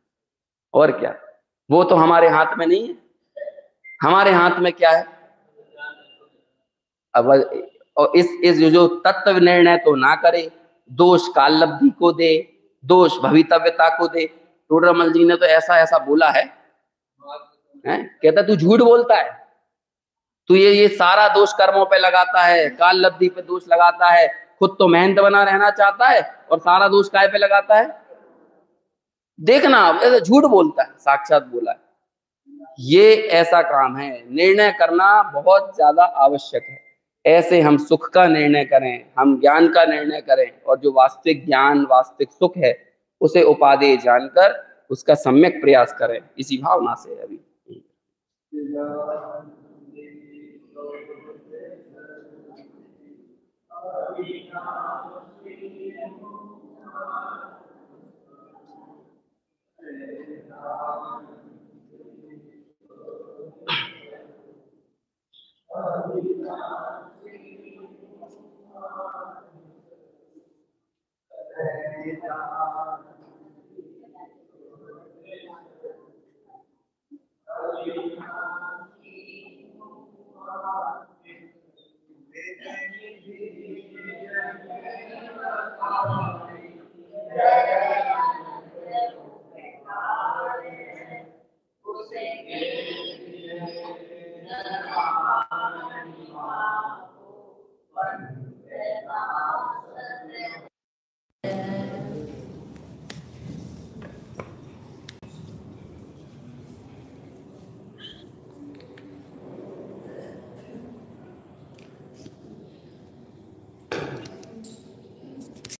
और क्या? वो तो हमारे हाथ में नहीं है। हमारे हाथ में क्या है? अब और इस जो तत्व निर्णय तो ना करे, दोष काल लब्धि को दे, दोष भवितव्यता को दे। टोडरमल जी ने तो ऐसा ऐसा बोला है, कहता तू झूठ बोलता है, तू ये सारा दोष कर्मों पे लगाता है, काल लब्धि पे दोष लगाता है, खुद तो मेहनत बना रहना चाहता है और सारा दोष काय पे लगाता है? देखना, ऐसे झूठ बोलता है, साक्षात बोला है। ये ऐसा काम है, निर्णय करना बहुत ज्यादा आवश्यक है। ऐसे हम सुख का निर्णय करें, हम ज्ञान का निर्णय करें, और जो वास्तविक ज्ञान वास्तविक सुख है उसे उपादेय जानकर उसका सम्यक प्रयास करें, इसी भावना से। अभी